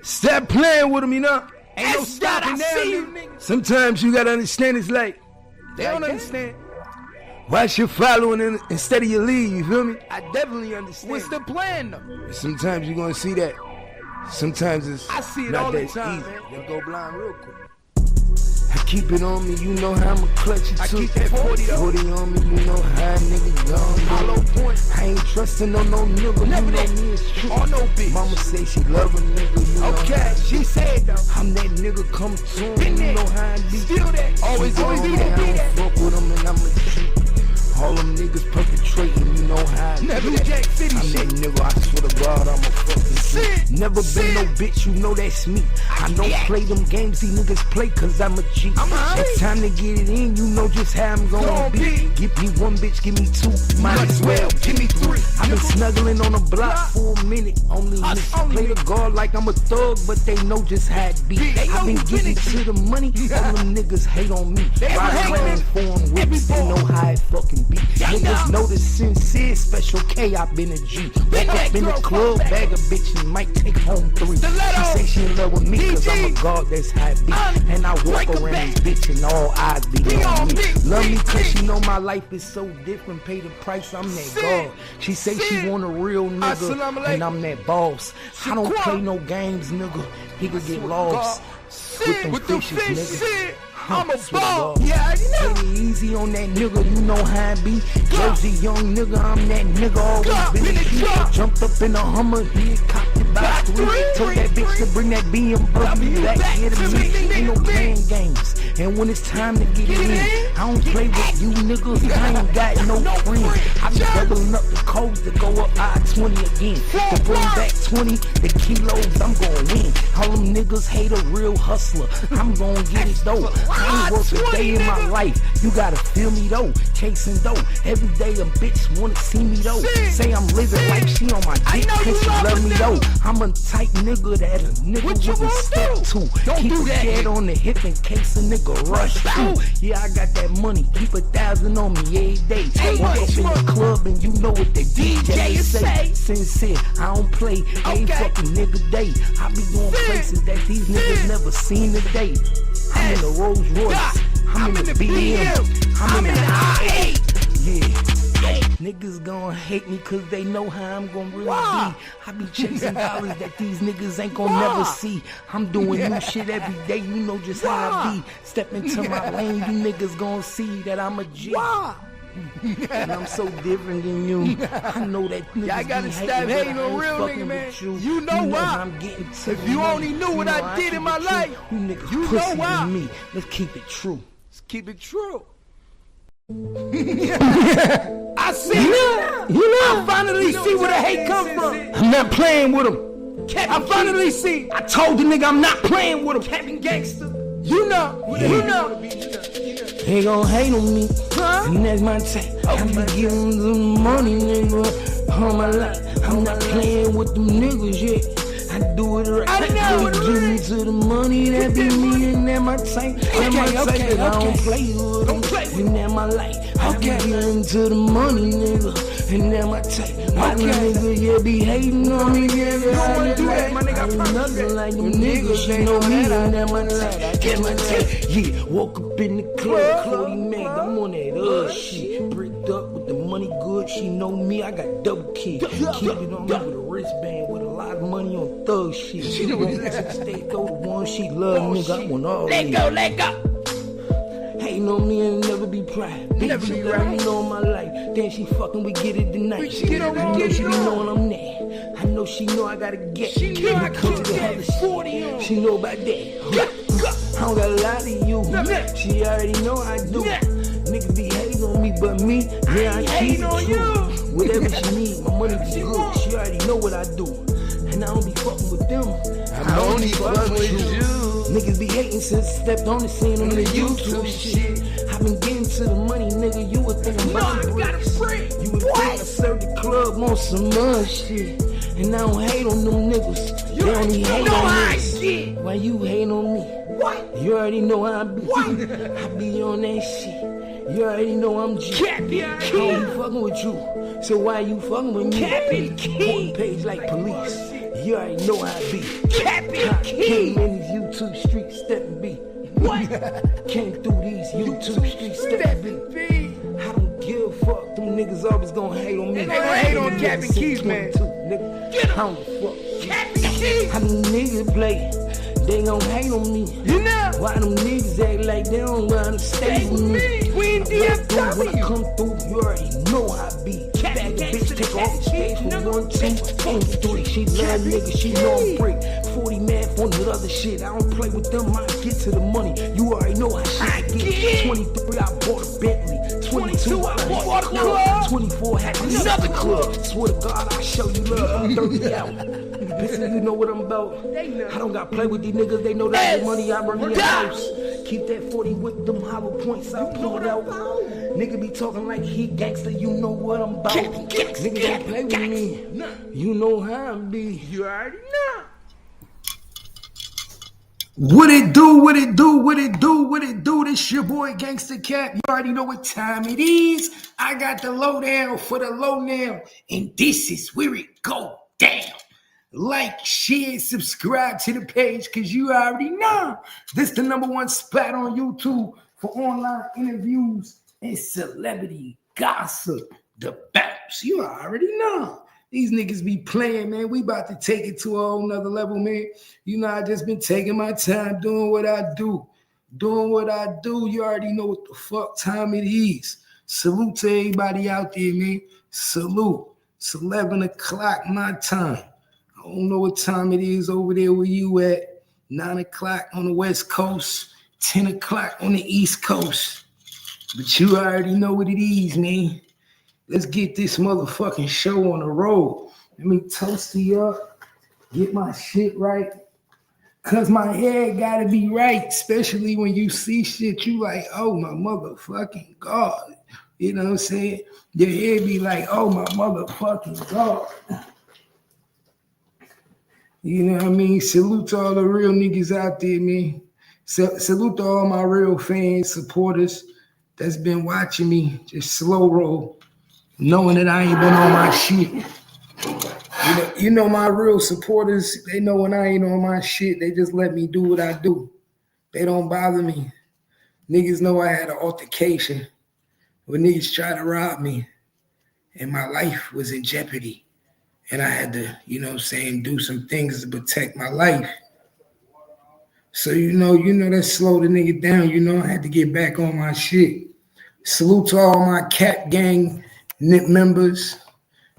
Stop playing with them, you know? Ain't no stopping now. Sometimes you gotta understand it's like, they don't understand. Watch your following instead of your lead, you feel me? I definitely understand. What's the plan though? Sometimes you gonna see that. Sometimes it's I see it not all that the time, easy. They'll go blind real quick. I keep it on me, you know how I'ma clutch it too. I keep that 40 on me, you know how a nigga gone. Hollow point. I ain't trusting no nigga, never that me is true. Oh no bitch. Mama say she love a nigga, you know. Okay, she said though. I'm that nigga come to him, you know how I be. Still that, always be that. I don't fuck with them and I'ma treat. All them niggas perpetrating, you know how I never that. Jack City I'm shit. That nigga, I swear to God, I'm a fucking shit. Never been no bitch, you know that's me. I don't play them games these niggas play cause I'm a G. It's time to get it in, you know just how I'm gonna be. Give me one bitch, give me two, might as well, give me three. I've been snuggling on the block for a minute. Only niggas play the guard like I'm a thug, but they know just how it be. I've been getting to the money, all them niggas hate on me. Riding around foreign whips, they know how it fucking be. Niggas know the sincere, special K, I been a G. Walk up in the club, bag a bitch and might take home 3. She say she in love with me cause I'm a god, that's how it be. And I walk around this bitch and all eyes be on me. Love me cause she know my life is so different, pay the price, I'm that god. She say she want a real nigga and I'm that boss. I don't play no games, nigga, he could get lost with them fishes, nigga. I'm a ball, yeah, you know. Take it easy on that nigga, you know how I be. Jersey young nigga, I'm that nigga, always been a kid. Jumped up in a Hummer, hit, cocked it by 3. Told that bitch to bring that BMW back here to me. Ain't no playing games, and when it's time to get it in, I don't play with you niggas, I ain't got no friends. I be doubling up the codes to go up I-20 again. To bring back 20, the kilos, I'm gon' win. All them niggas hate a real hustler, I'm gon' get it though. I ain't worked a day in my life, you gotta feel me though. Chasing dough, every day a bitch wanna see me though. Say I'm living like she on my dick cause she love me though. I'm a type nigga that a nigga wouldn't step to. Keep a dead on the hip in case a nigga rush through. Yeah, I got that money, keep 1,000 on me every day. Walk up in the club and you know what the DJ say. Sincere, I don't play every fucking nigga day. I be going places that these niggas never seen today. I'm in the Rolls Royce, I'm in the BM, I'm in the I-8. Yeah, niggas gon' hate me cause they know how I'm gon' really be. I be chasing dollars that these niggas ain't gon' never see. I'm doing new shit every day, you know just how I be. Step into my lane, you niggas gon' see that I'm a G. And I'm so different than you. I know that niggas I gotta stop hating on real nigga, man. You know why? I'm getting to if you only knew what I did in my life, you niggas you know why. Me. Let's keep it true. Let's keep it true. I see I finally see where the hate come from. I'm not playing with him. I finally see. I told the nigga I'm not playing with him. Captain Gangster. You know. They gon' hate on me, and that's my type. I be giving them money, nigga, all my life. I'm not playing with them niggas yet. I do it right. I know give me to the money, that be me, and that my type. That my type, and I don't play with them, and that my life. I be giving to the money, nigga, and that my type. My nigga, yeah, be hating on me, yeah, don't wanna do that, my nigga. I nothing like them niggas, you know me, and that my type. Get my type, yeah. Woke up in the club, Cody Meg, I'm on that shit. Bricked up with the money good, she know me, I got double key. Keep it on me with a wristband with a lot of money on thug shit. She know that stay go the one she love, nigga. I want all let go. Hating on me and never be proud. Bitch, she got me all my life. Then she fucking we get it tonight. I know she be knowing I'm there. I know she know I gotta get. She know I come to have the 40 on. She know about that. I don't gotta lie to you. She already know I do. Niggas be hating on me, but me, yeah, I keep it true. Whatever she need, my money be good. She already know what I do. And I don't be fucking with them. I only fucking with you. Niggas be hating since I stepped on the scene on the YouTube shit. I been getting to the money, nigga. You would think I'm about to break. You would think I served the club on some mud shit. And I don't hate on them niggas. They only hate on me. Why you hate on me? What? You already know how I be. I be on that shit. You already know I'm G. Cappy, I don't be fucking with you. So why you fucking with me? Cappy, key. Page like police. You already know how I be. Capping Key. Came in these YouTube streets, stepping B. What? Came through these YouTube streets, stepping B. I don't give a fuck. Them niggas always gonna hate on me. They gonna hate on Capping Keys, man. Nigga. Get 'em. I don't fuck. Capping Keys. How them niggas play? They gon' hate on me. You know? Why them niggas act like they don't wanna stay with me? We in When I DFW. come through, you already know how I be. Bag a bitch, take her off the stage for 1, 2, and 3. She love niggas, she know I'm break. 40 man for the other shit. I don't play with them, I get to the money. You already know how shit get. 23, I bought a Bentley. 22, I bought a club. 24, had another club. Swear to God, I show you love. I'm 30 out. Listen, you know what I'm about. I don't got to play with these niggas. They know that money I run in the house. Keep that 40 with them hollow points. I pull it out. Nigga be talking like he gangster. You know what I'm about. Nigga don't play with me. You know how I be. You already know. What it do, what it do, what it do, what it do? This your boy Gangsta Cap. You already know what time it is. I got the lowdown for the low now. And this is where it go down. Like, share, subscribe to the page, because you already know this the #1 spot on YouTube for online interviews and celebrity gossip. The bounce. You already know. These niggas be playing, man. We about to take it to a whole nother level, man. You know, I just been taking my time doing what I do. Doing what I do. You already know what the fuck time it is. Salute to everybody out there, man. Salute. It's 11 o'clock my time. I don't know what time it is over there where you at. 9 o'clock on the West Coast. 10 o'clock on the East Coast. But you already know what it is, man. Let's get this motherfucking show on the road. Let me toast you up. Get my shit right. Cause my head gotta be right. Especially when you see shit, you like, oh my motherfucking God. You know what I'm saying? Your head be like, oh my motherfucking God. You know what I mean? Salute to all the real niggas out there, man. Salute to all my real fans, supporters that's been watching me just slow roll, knowing that I ain't been on my shit. You know my real supporters, they know when I ain't on my shit, they just let me do what I do. They don't bother me. Niggas know I had an altercation when niggas tried to rob me and my life was in jeopardy. And I had to, you know what I'm saying, do some things to protect my life. So, you know that slowed the nigga down. You know, I had to get back on my shit. Salute to all my Cap Gang members.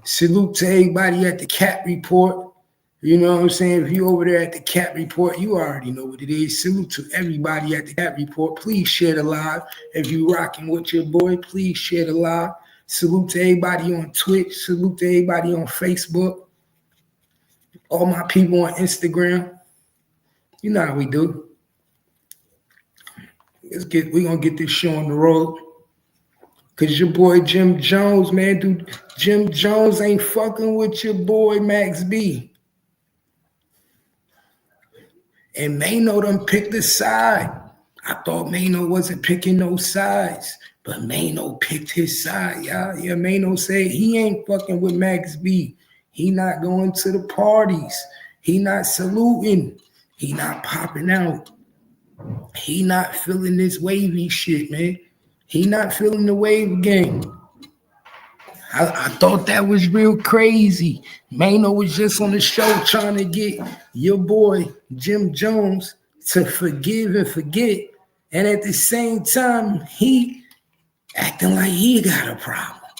Salute to everybody at the Cap Report. You know what I'm saying? If you over there at the Cap Report, you already know what it is. Salute to everybody at the Cap Report. Please share the live. If you rocking with your boy, please share the live. Salute to everybody on Twitch. Salute to everybody on Facebook. All my people on Instagram. You know how we do. We're gonna get this show on the road. Cause your boy Jim Jones, man, dude, Jim Jones ain't fucking with your boy Max B. And Mano done picked a side. I thought Mano wasn't picking no sides, but Mano picked his side, y'all. Yeah, Mano said he ain't fucking with Max B. He not going to the parties. He not saluting. He not popping out. He not feeling this wavy shit, man. He not feeling the wave game. I thought that was real crazy. Mano was just on the show trying to get your boy Jim Jones to forgive and forget. And at the same time, he acting like he got a problem.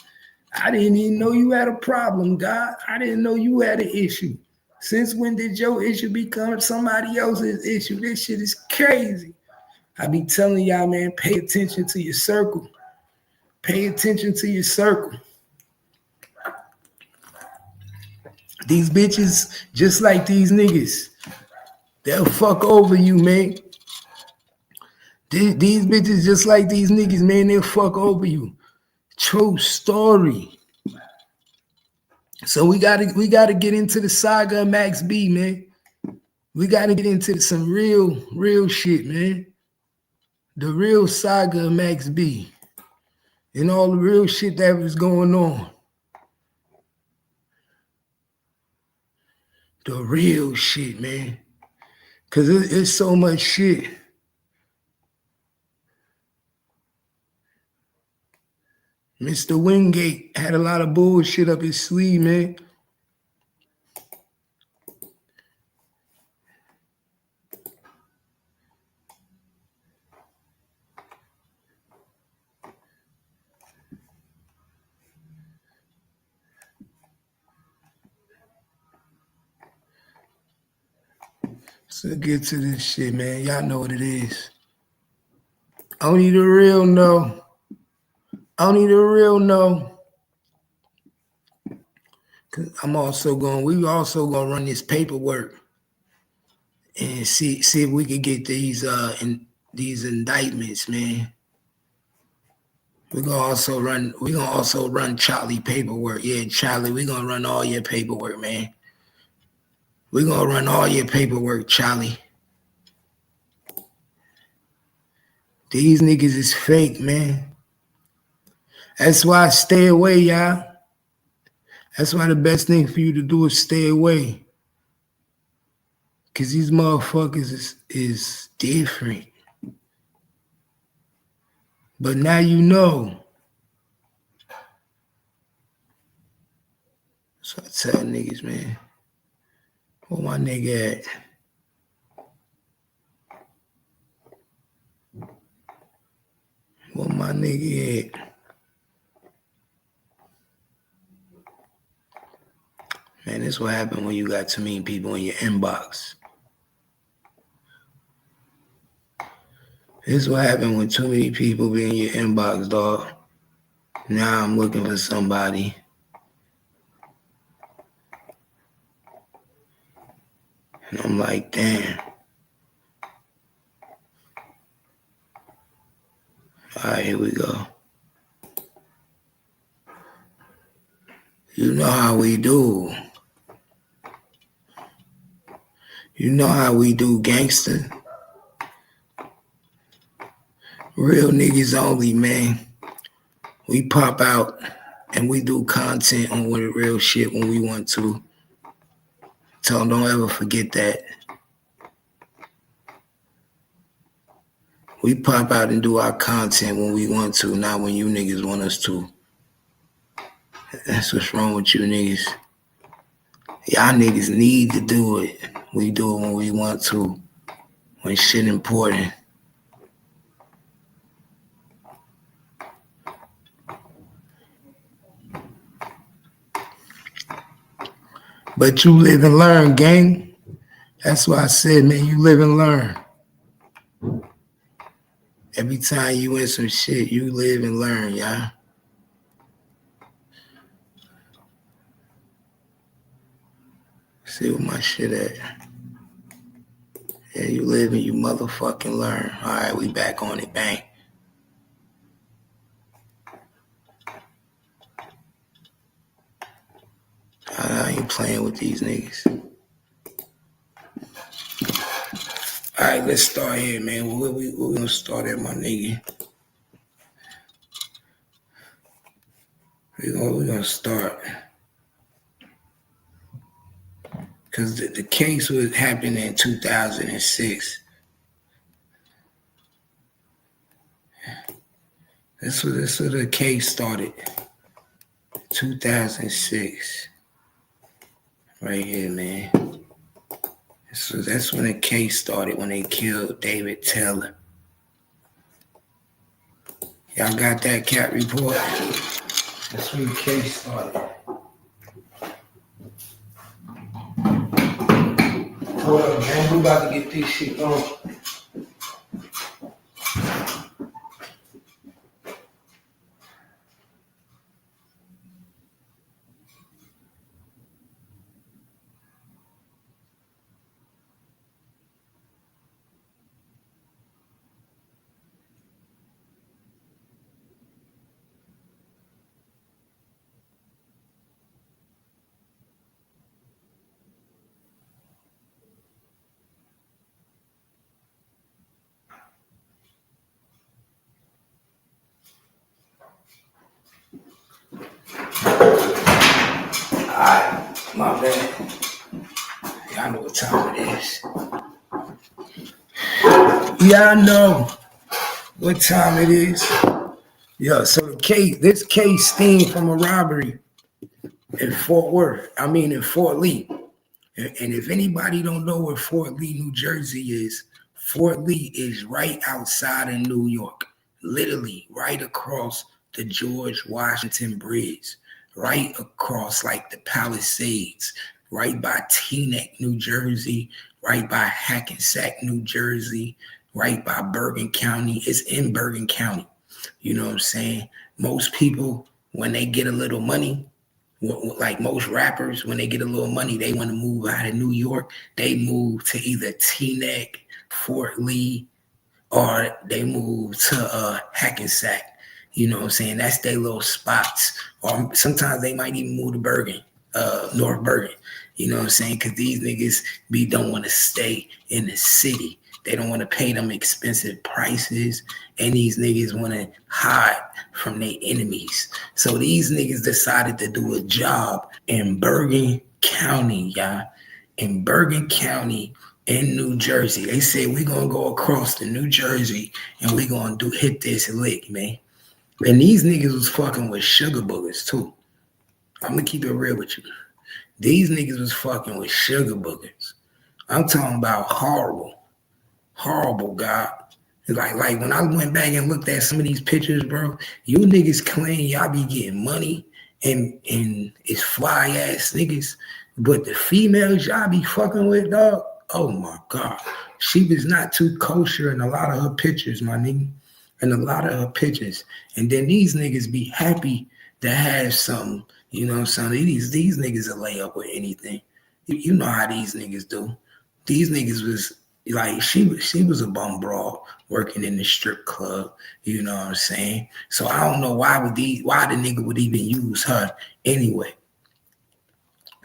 I didn't even know you had a problem, God. I didn't know you had an issue. Since when did your issue become somebody else's issue? This shit is crazy. I be telling y'all, man, pay attention to your circle. Pay attention to your circle. These bitches, just like these niggas, they'll fuck over you, man. These bitches, just like these niggas, man, they'll fuck over you. True story. So we gotta get into the saga of Max B, man. We gotta get into some real shit, man. The real saga of Max B. And all the real shit that was going on. the real shit, man. Because it's so much shit. Mr. Wingate had a lot of bullshit up his sleeve, man. So get to this shit, man. Y'all know what it is. Only the real know. Only the real know. Cause we also gonna run this paperwork and see if we can get these indictments, man. We're gonna also run Charlie paperwork. Yeah, Charlie, we're gonna run all your paperwork, man. We're gonna run all your paperwork, Charlie. These niggas is fake, man. That's why I stay away, y'all. That's why the best thing for you to do is stay away. Cause these motherfuckers is different. But now you know. So I tell niggas, man. Where my nigga at? Where my nigga at? Man, this what happened when you got too many people in your inbox. This what happened when too many people be in your inbox, dog. Now I'm looking for somebody. And I'm like, damn. All right, here we go. You know how we do. You know how we do, gangster. Real niggas only, man. We pop out and we do content on what real shit when we want to. So don't ever forget that. We pop out and do our content when we want to, not when you niggas want us to. That's what's wrong with you niggas. Y'all niggas need to do it. We do it when we want to, when shit important. But you live and learn, gang. That's why I said, man, you live and learn. Every time you in some shit, you live and learn, y'all. See where my shit at. Yeah, you live and you motherfucking learn. All right, we back on it, bang. I ain't playing with these niggas. All right, let's start here, man. We're gonna start at, my nigga? We're gonna start. Because the case was happening in 2006. This was the case started. 2006. Right here, man. That's when the case started, when they killed David Taylor. Y'all got that cat report? That's when the case started. Hold up, man. We about to get this shit going. Alright, my bad. what time it is. Yeah, I know what time it is. Yeah, so this case stemmed from a robbery in in Fort Lee. And if anybody don't know where Fort Lee, New Jersey is, Fort Lee is right outside of New York, literally right across the George Washington Bridge, right across like the Palisades, right by Teaneck, New Jersey, right by Hackensack, New Jersey, right by Bergen County. It's in Bergen County. You know what I'm saying? Most people, when they get a little money, like most rappers, when they get a little money, they want to move out of New York. They move to either Teaneck, Fort Lee, or they move to Hackensack. You know what I'm saying? That's their little spots. Or sometimes they might even move to Bergen, North Bergen. You know what I'm saying? Because these niggas don't want to stay in the city. They don't want to pay them expensive prices, and these niggas want to hide from their enemies. So these niggas decided to do a job in Bergen County, y'all. In Bergen County in New Jersey. They said, we're going to go across to New Jersey and we're going to hit this lick, man. And these niggas was fucking with sugar boogers, too. I'm going to keep it real with you. These niggas was fucking with sugar boogers. I'm talking about horrible, God. Like when I went back and looked at some of these pictures, bro, you niggas claim y'all be getting money and it's fly ass niggas, but the females y'all be fucking with, dog, oh my God. She was not too kosher in a lot of her pictures, my nigga. In a lot of her pictures. And then these niggas be happy to have something, you know what I'm saying? These niggas will lay up with anything. You know how these niggas do. These niggas was like, she was a bum broad working in the strip club, you know what I'm saying? So I don't know why the nigga would even use her anyway.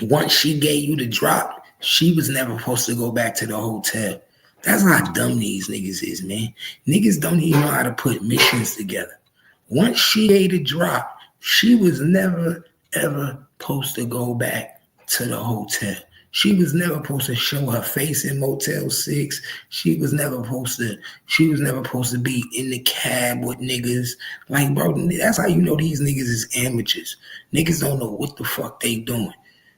Once she gave you the drop, she was never supposed to go back to the hotel. That's how dumb these niggas is, man. Niggas don't even know how to put missions together. Once she gave the drop, she was never, ever supposed to go back to the hotel. She was never supposed to show her face in Motel 6. She was never supposed to be in the cab with niggas. Like, bro, that's how you know these niggas is amateurs. Niggas don't know what the fuck they doing.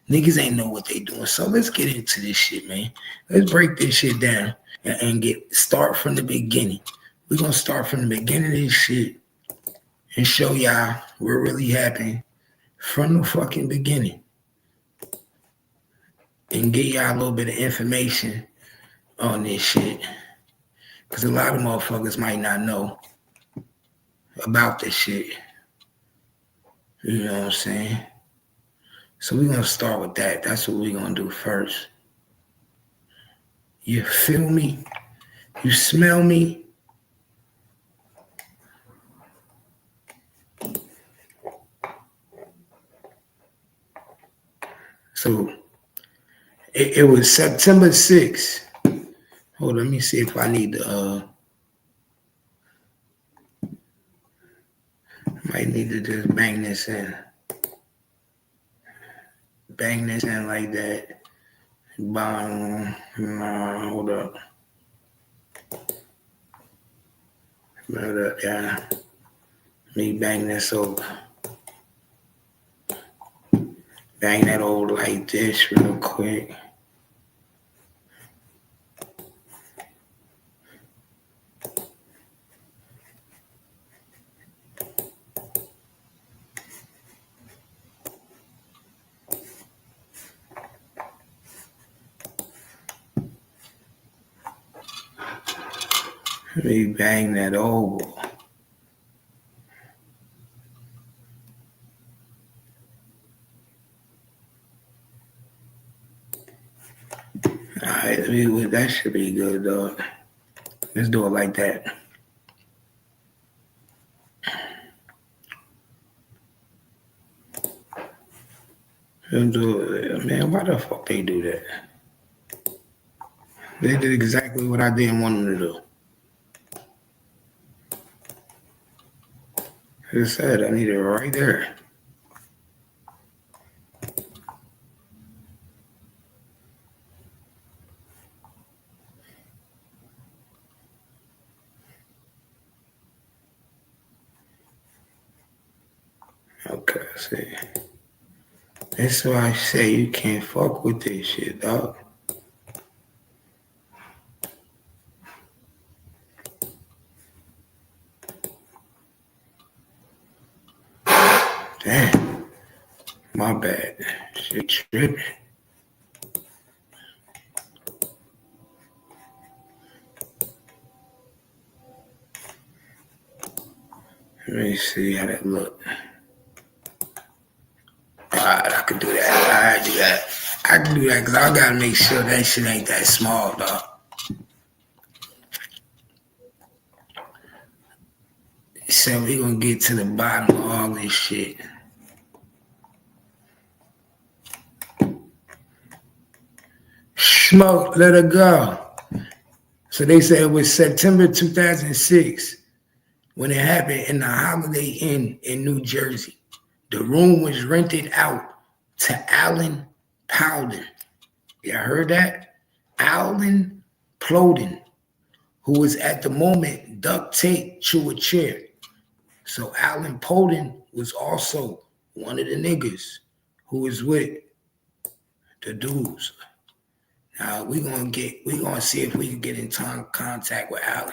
Niggas ain't know what they doing. So let's get into this shit, man. Let's break this shit down and start from the beginning. We're gonna start from the beginning of this shit and show y'all what really happened from the fucking beginning. And get y'all a little bit of information on this shit. Because a lot of motherfuckers might not know about this shit. You know what I'm saying? So we're going to start with that. That's what we're going to do first. You feel me? You smell me? So it was September 6th. Hold on, let me see if I need to might need to just bang this in. Bang this in like that. Hold up. Hold up, yeah. Let me bang this over. Bang that over like this real quick. Let me bang that over. Alright, that should be good, dog. Let's do it like that. Let's do it. Man, why the fuck they do that? They did exactly what I didn't want them to do. As I said, I need it right there. See, that's why I say you can't fuck with this shit, dog. Damn. My bad. Shit tripping. Let me see how that look. Alright, I can do that. I can do that because I gotta make sure that shit ain't that small, dog. So we gonna get to the bottom of all this shit. Smoke, let her go. So they said it was September 2006 when it happened in the Holiday Inn in New Jersey. The room was rented out to Alan Plowden. You heard that? Alan Plowden, who was at the moment duct taped to a chair. So Alan Plowden was also one of the niggas who was with the dudes. Now we gonna see if we can get in contact with Alan.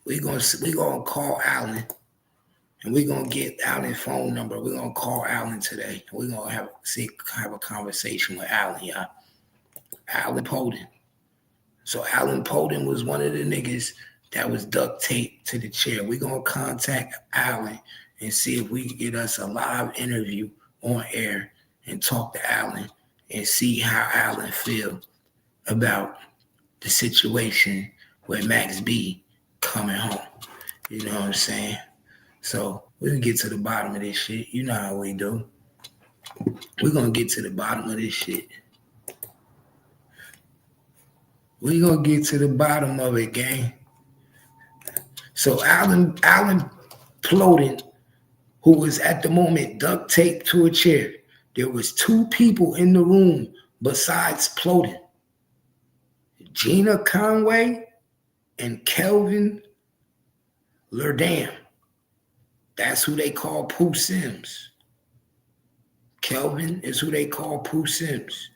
We gonna call Alan, and we gonna get Alan's phone number. We gonna call Alan today. We gonna have a conversation with Alan, y'all. Alan Plowden. So Alan Plowden was one of the niggas that was duct taped to the chair. We gonna contact Alan and see if we can get us a live interview on air and talk to Alan and see how Alan feel about the situation with Max B coming home. You know what I'm saying? So we can get to the bottom of this shit. You know how we do. We're going to get to the bottom of this shit. We're going to get to the bottom of it, gang. So Alan Plowden, who was at the moment duct taped to a chair, there was two people in the room besides Plowden. Gina Conway and Kelvin Lerdam. That's who they call Pooh Sims. Kelvin is who they call Pooh Sims.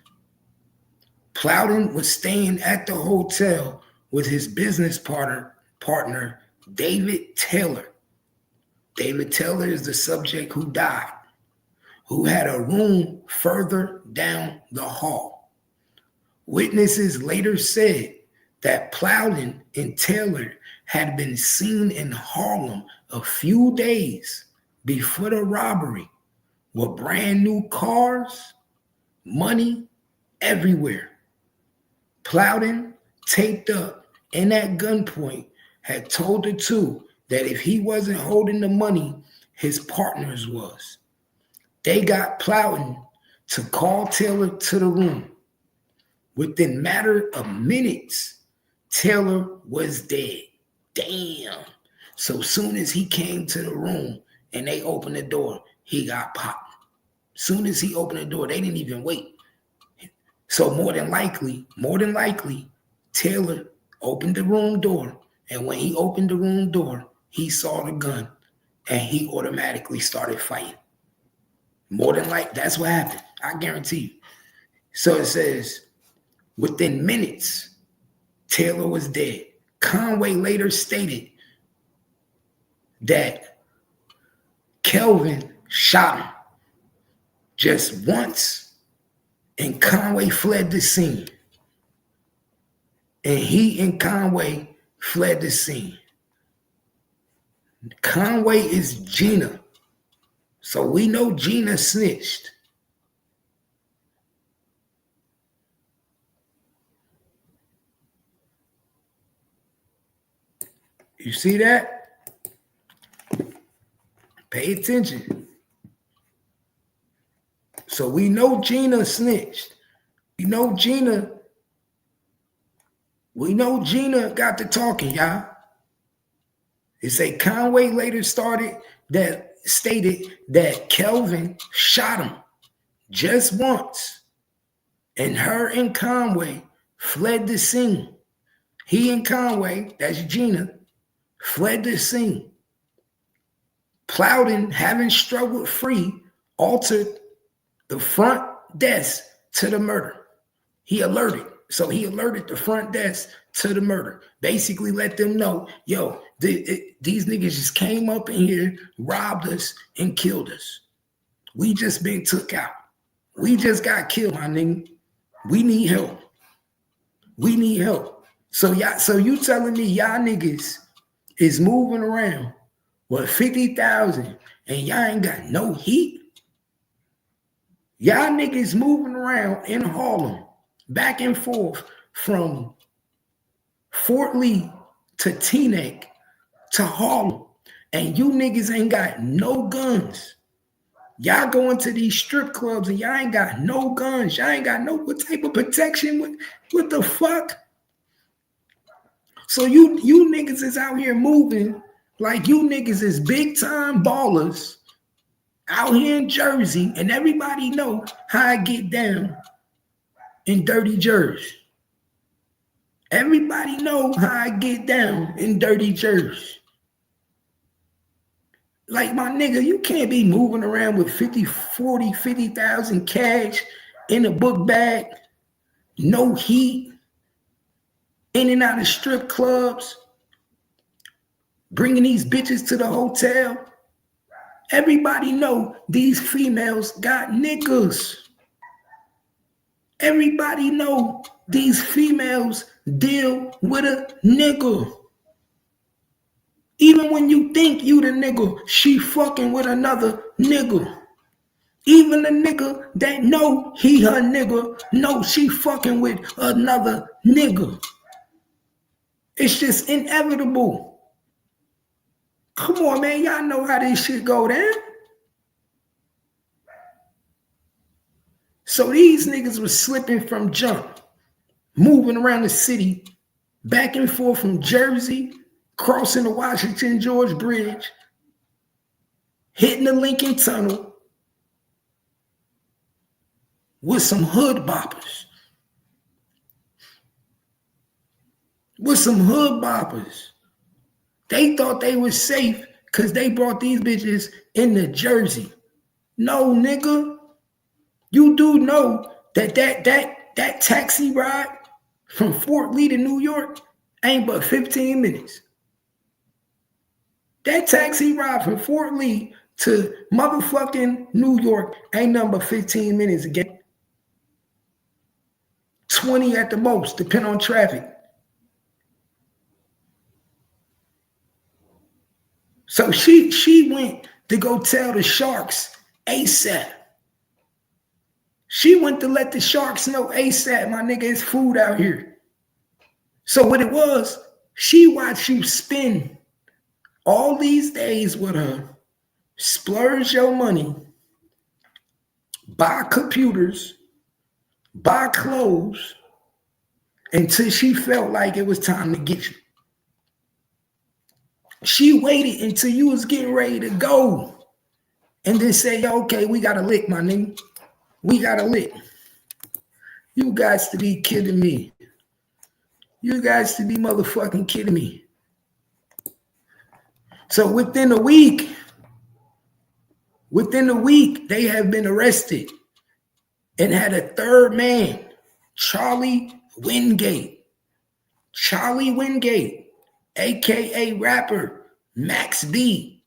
Plowden was staying at the hotel with his business partner, David Taylor. David Taylor is the subject who died, who had a room further down the hall. Witnesses later said that Plowden and Taylor had been seen in Harlem a few days before the robbery with brand new cars, money everywhere. Plowden, taped up and at gunpoint, had told the two that if he wasn't holding the money, his partners was. They got Plowden to call Taylor to the room. Within a matter of minutes, Taylor was dead. Damn. So soon as he came to the room and they opened the door, he got popped. Soon as he opened the door, they didn't even wait. So more than likely, Taylor opened the room door. And when he opened the room door, he saw the gun and he automatically started fighting. More than likely, that's what happened. I guarantee you. So it says, within minutes, Taylor was dead. Conway later stated that Kelvin shot him just once, and Conway fled the scene. And he and Conway fled the scene. Conway is Gina. So we know Gina snitched. You see that? Pay attention. So we know Gina snitched. We know Gina got to talking, y'all. It say Conway later stated that Kelvin shot him just once. And her and Conway fled the scene. He and Conway, that's Gina, fled the scene. Plowden, having struggled free, altered the front desk to the murder. He alerted. So he alerted the front desk to the murder. Basically let them know, yo, these niggas just came up in here, robbed us, and killed us. We just been took out. We just got killed, my nigga. We need help. We need help. So you telling me y'all niggas is moving around with 50,000 and y'all ain't got no heat? Y'all niggas moving around in Harlem, back and forth from Fort Lee to Teaneck to Harlem, and you niggas ain't got no guns. Y'all going to these strip clubs and y'all ain't got no guns. Y'all ain't got no what type of protection. What the fuck? So you niggas is out here moving like you niggas is big time ballers out here in Jersey, and everybody know how I get down in dirty Jersey. Everybody know how I get down in dirty Jersey. Like, my nigga, you can't be moving around with 50,000 cash in a book bag, no heat, in and out of strip clubs, bringing these bitches to the hotel. Everybody know these females got niggas. Everybody know these females deal with a nigga. Even when you think you the nigga, she fucking with another nigga. Even the nigga that know he her nigga, know she fucking with another nigga. It's just inevitable. Come on, man. Y'all know how this shit go down. So these niggas was slipping from jump, moving around the city, back and forth from Jersey, crossing the Washington George Bridge, hitting the Lincoln Tunnel with some hood boppers. With some hood boppers. They thought they was safe because they brought these bitches into Jersey. No, nigga. You do know that taxi ride from Fort Lee to New York ain't but 15 minutes. That taxi ride from Fort Lee to motherfucking New York ain't nothing but 15 minutes again. 20 at the most, depending on traffic. So she went to go tell the Sharks ASAP. She went to let the Sharks know ASAP, my nigga, it's food out here. So what it was, she watched you spend all these days with her, splurge your money, buy computers, buy clothes, until she felt like it was time to get you. She waited until you was getting ready to go and then say, okay, we got to lick, my nigga. We got to lick. You guys to be kidding me. You guys to be motherfucking kidding me. So within a week, they have been arrested and had a third man, Charlie Wingate. Charlie Wingate, a.k.a. rapper Max B.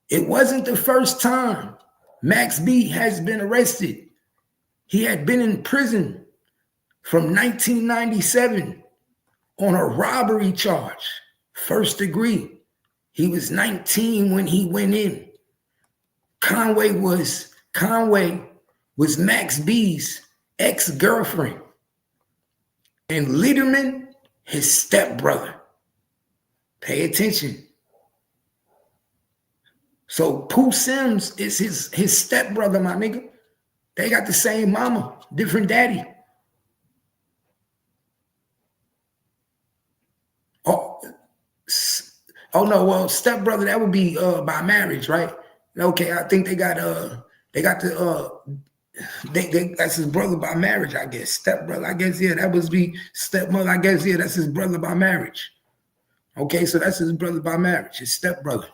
It wasn't the first time Max B has been arrested. He had been in prison from 1997 on a robbery charge, first degree. He was 19 when he went in. Conway was Max B's ex-girlfriend. And Lederman, his stepbrother. Pay attention. So Pooh Sims is his stepbrother, my nigga. They got the same mama, different daddy. Oh no, well, stepbrother, that would be by marriage, right? Okay, I think that's his brother by marriage, I guess. Stepbrother, I guess, yeah, that must be stepmother, I guess, yeah, that's his brother by marriage. Okay, so that's his brother by marriage, his stepbrother.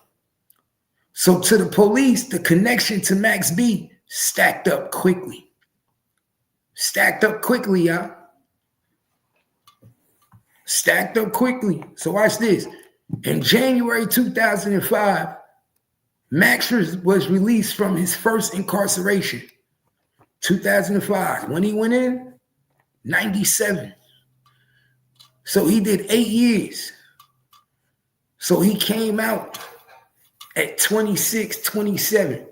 So to the police, the connection to Max B stacked up quickly. Stacked up quickly, y'all. Stacked up quickly. So watch this. In January 2005, Max was released from his first incarceration. 2005. When he went in, 97. So he did 8 years. So he came out at 26, 27.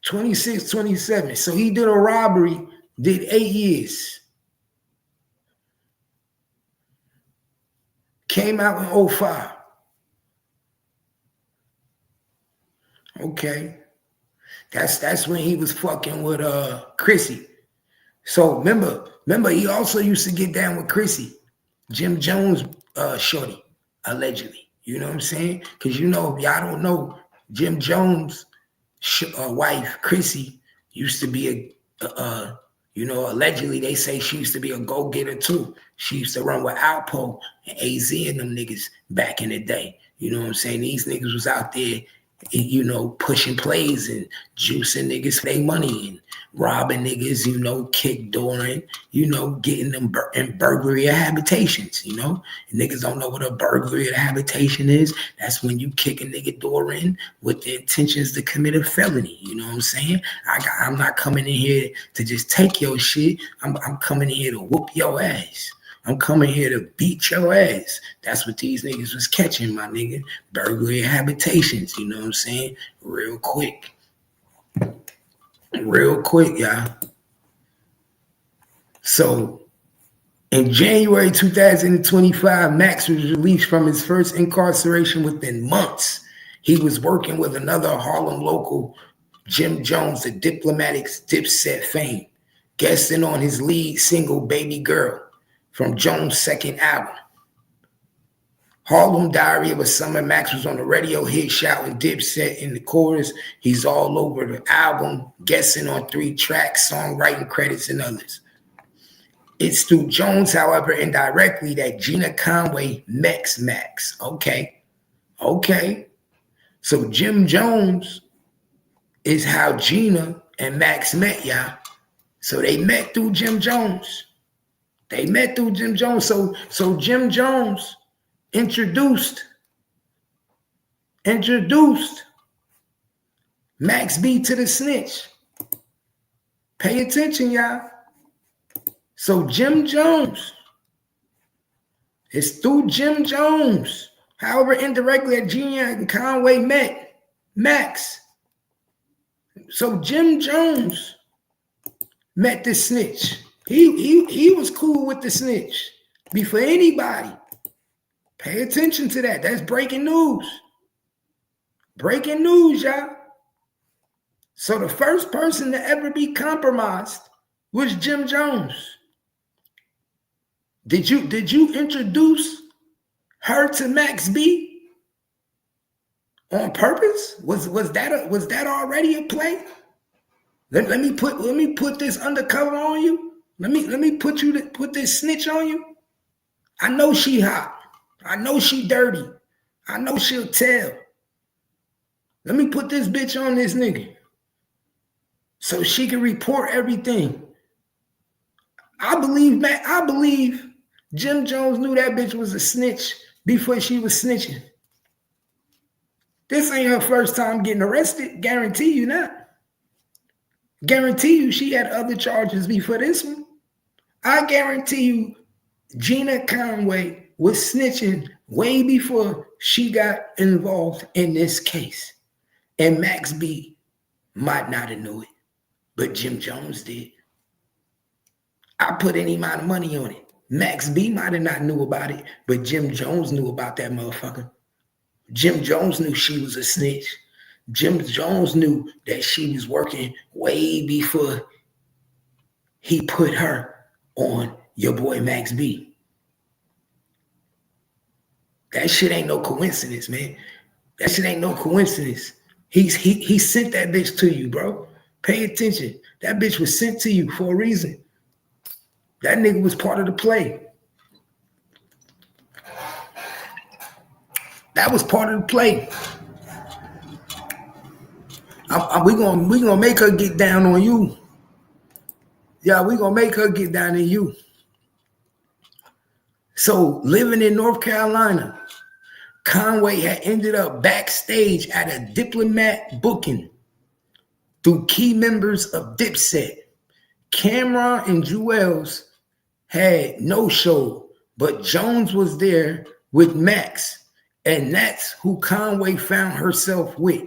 26, 27. So he did a robbery, did 8 years. Came out in 05. Okay. That's when he was fucking with Chrissy. So remember he also used to get down with Chrissy, Jim Jones shorty, allegedly. You know what I'm saying? Because you know, if y'all don't know, Jim Jones' wife, Chrissy, used to be allegedly they say she used to be a go-getter too. She used to run with Alpo and AZ and them niggas back in the day. You know what I'm saying? These niggas was out there, pushing plays and juicing niggas for their money and robbing niggas, kick dooring, getting them in burglary of habitations, And niggas don't know what a burglary of habitation is. That's when you kick a nigga door in with the intentions to commit a felony. You know what I'm saying? I'm not coming in here to just take your shit. I'm coming in here to whoop your ass. I'm coming here to beat your ass. That's what these niggas was catching, my nigga. Burglary habitations, you know what I'm saying? Real quick, y'all. So in January 2025, Max was released from his first incarceration within months. He was working with another Harlem local, Jim Jones, the Diplomatics Dipset fame, guesting on his lead single, Baby Girl, from Jones' second album. Harlem Diary of a Summer. Max was on the radio hit shouting Dipset in the chorus. He's all over the album, guessing on 3 tracks, songwriting credits, and others. It's through Jones, however, indirectly, that Gina Conway met Max. Okay. So Jim Jones is how Gina and Max met, y'all. So they met through Jim Jones. So Jim Jones introduced Max B to the snitch. Pay attention, y'all. So Jim Jones, it's through Jim Jones, however indirectly that Gina and Conway met Max. So Jim Jones met the snitch. He was cool with the snitch before anybody. Pay attention to that. That's breaking news. Breaking news, y'all. So the first person to ever be compromised was Jim Jones. Did you introduce her to Max B on purpose? Was that already a play? Let me put this undercover on you. Let me put this snitch on you. I know she hot. I know she dirty. I know she'll tell. Let me put this bitch on this nigga so she can report everything. I believe Jim Jones knew that bitch was a snitch before she was snitching. This ain't her first time getting arrested. Guarantee you not. Guarantee you she had other charges before this one. I guarantee you Gina Conway was snitching way before she got involved in this case. And Max B might not have knew it, but Jim Jones did. I put any amount of money on it. Max B might have not knew about it, but Jim Jones knew about that motherfucker. Jim Jones knew she was a snitch. Jim Jones knew that she was working way before he put her on your boy Max B. That shit ain't no coincidence, man. That shit ain't no coincidence. He sent that bitch to you, bro. Pay attention. That bitch was sent to you for a reason. That nigga was part of the play. That was part of the play. We gonna make her get down on you. Yeah, we gonna make her get down on you. So living in North Carolina, Conway had ended up backstage at a diplomat booking through key members of Dipset. Cameron and Jewels had no show, but Jones was there with Max, and that's who Conway found herself with.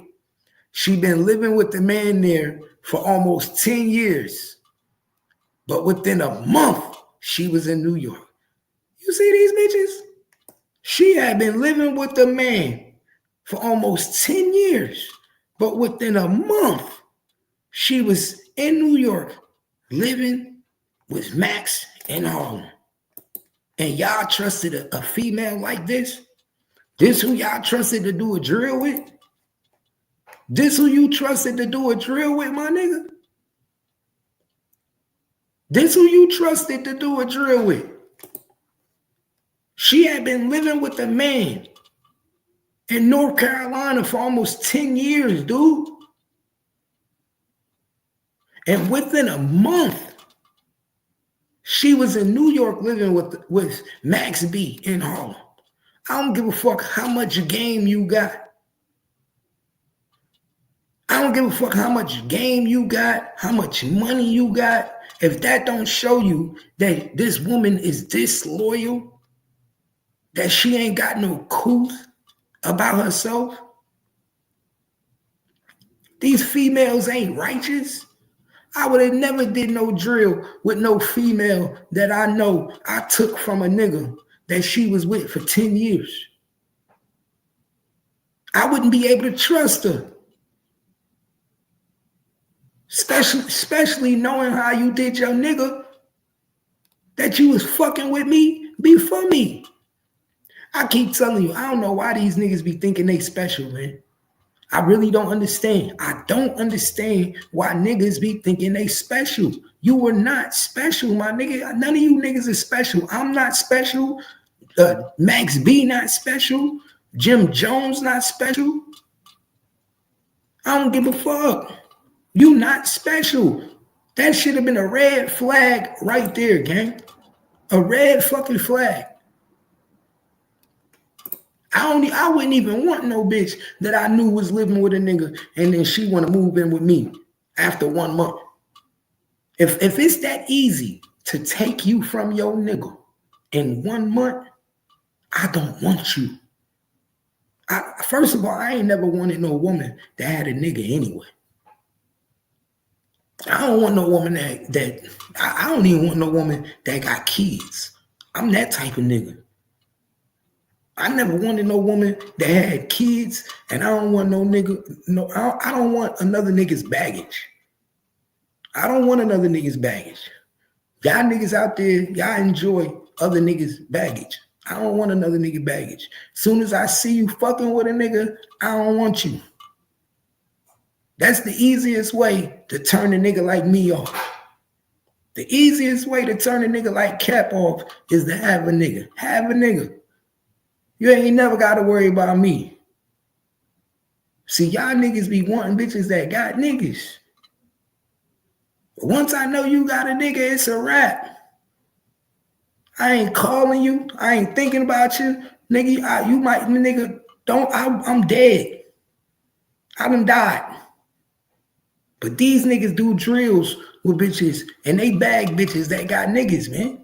She'd been living with the man there for almost 10 years, but within a month, she was in New York. You see these bitches? She had been living with the man for almost 10 years, but within a month, she was in New York living with Max in Harlem. And y'all trusted a female like this? This who y'all trusted to do a drill with? This who you trusted to do a drill with, my nigga? This who you trusted to do a drill with? She had been living with a man in North Carolina for almost 10 years, dude. And within a month, she was in New York living with Max B in Harlem. I don't give a fuck how much game you got. I don't give a fuck how much game you got, how much money you got. If that don't show you that this woman is disloyal, that she ain't got no couth about herself, these females ain't righteous. I would have never did no drill with no female that I know I took from a nigga that she was with for 10 years. I wouldn't be able to trust her. Especially knowing how you did your nigga, that you was fucking with me before me. I keep telling you, I don't know why these niggas be thinking they special, man. I really don't understand. I don't understand why niggas be thinking they special. You were not special, my nigga. None of you niggas is special. I'm not special. Max B not special. Jim Jones not special. I don't give a fuck. You not special. That should have been a red flag right there, gang. A red fucking flag. I wouldn't even want no bitch that I knew was living with a nigga and then she want to move in with me after 1 month. If it's that easy to take you from your nigga in 1 month, I don't want you. First of all, I ain't never wanted no woman that had a nigga anyway. I don't want no woman that I don't even want no woman that got kids. I'm that type of nigga. I never wanted no woman that had kids, and I don't want no nigga. No, I don't want another nigga's baggage. I don't want another nigga's baggage. Y'all niggas out there, y'all enjoy other niggas' baggage. I don't want another nigga baggage. Soon as I see you fucking with a nigga, I don't want you. That's the easiest way to turn a nigga like me off. The easiest way to turn a nigga like Cap off is to have a nigga. Have a nigga. You ain't never got to worry about me. See, y'all niggas be wanting bitches that got niggas. But once I know you got a nigga, it's a wrap. I ain't calling you. I ain't thinking about you. Nigga, I'm dead. I done died. But these niggas do drills with bitches and they bag bitches that got niggas, man.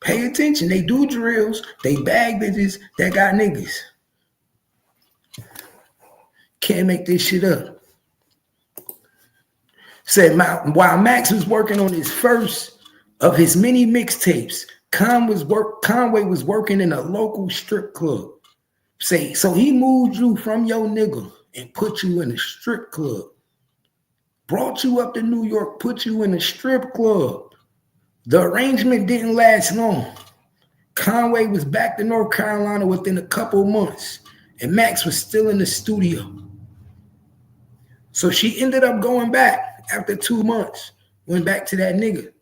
Pay attention. They do drills. They bag bitches that got niggas. Can't make this shit up. Said while Max was working on his first of his many mixtapes, Conway was working in a local strip club. Say, so he moved you from your nigga and put you in a strip club. Brought you up to New York, put you in a strip club. The arrangement didn't last long. Conway was back to North Carolina within a couple months, and Max was still in the studio. So she ended up going back after 2 months, went back to that nigga.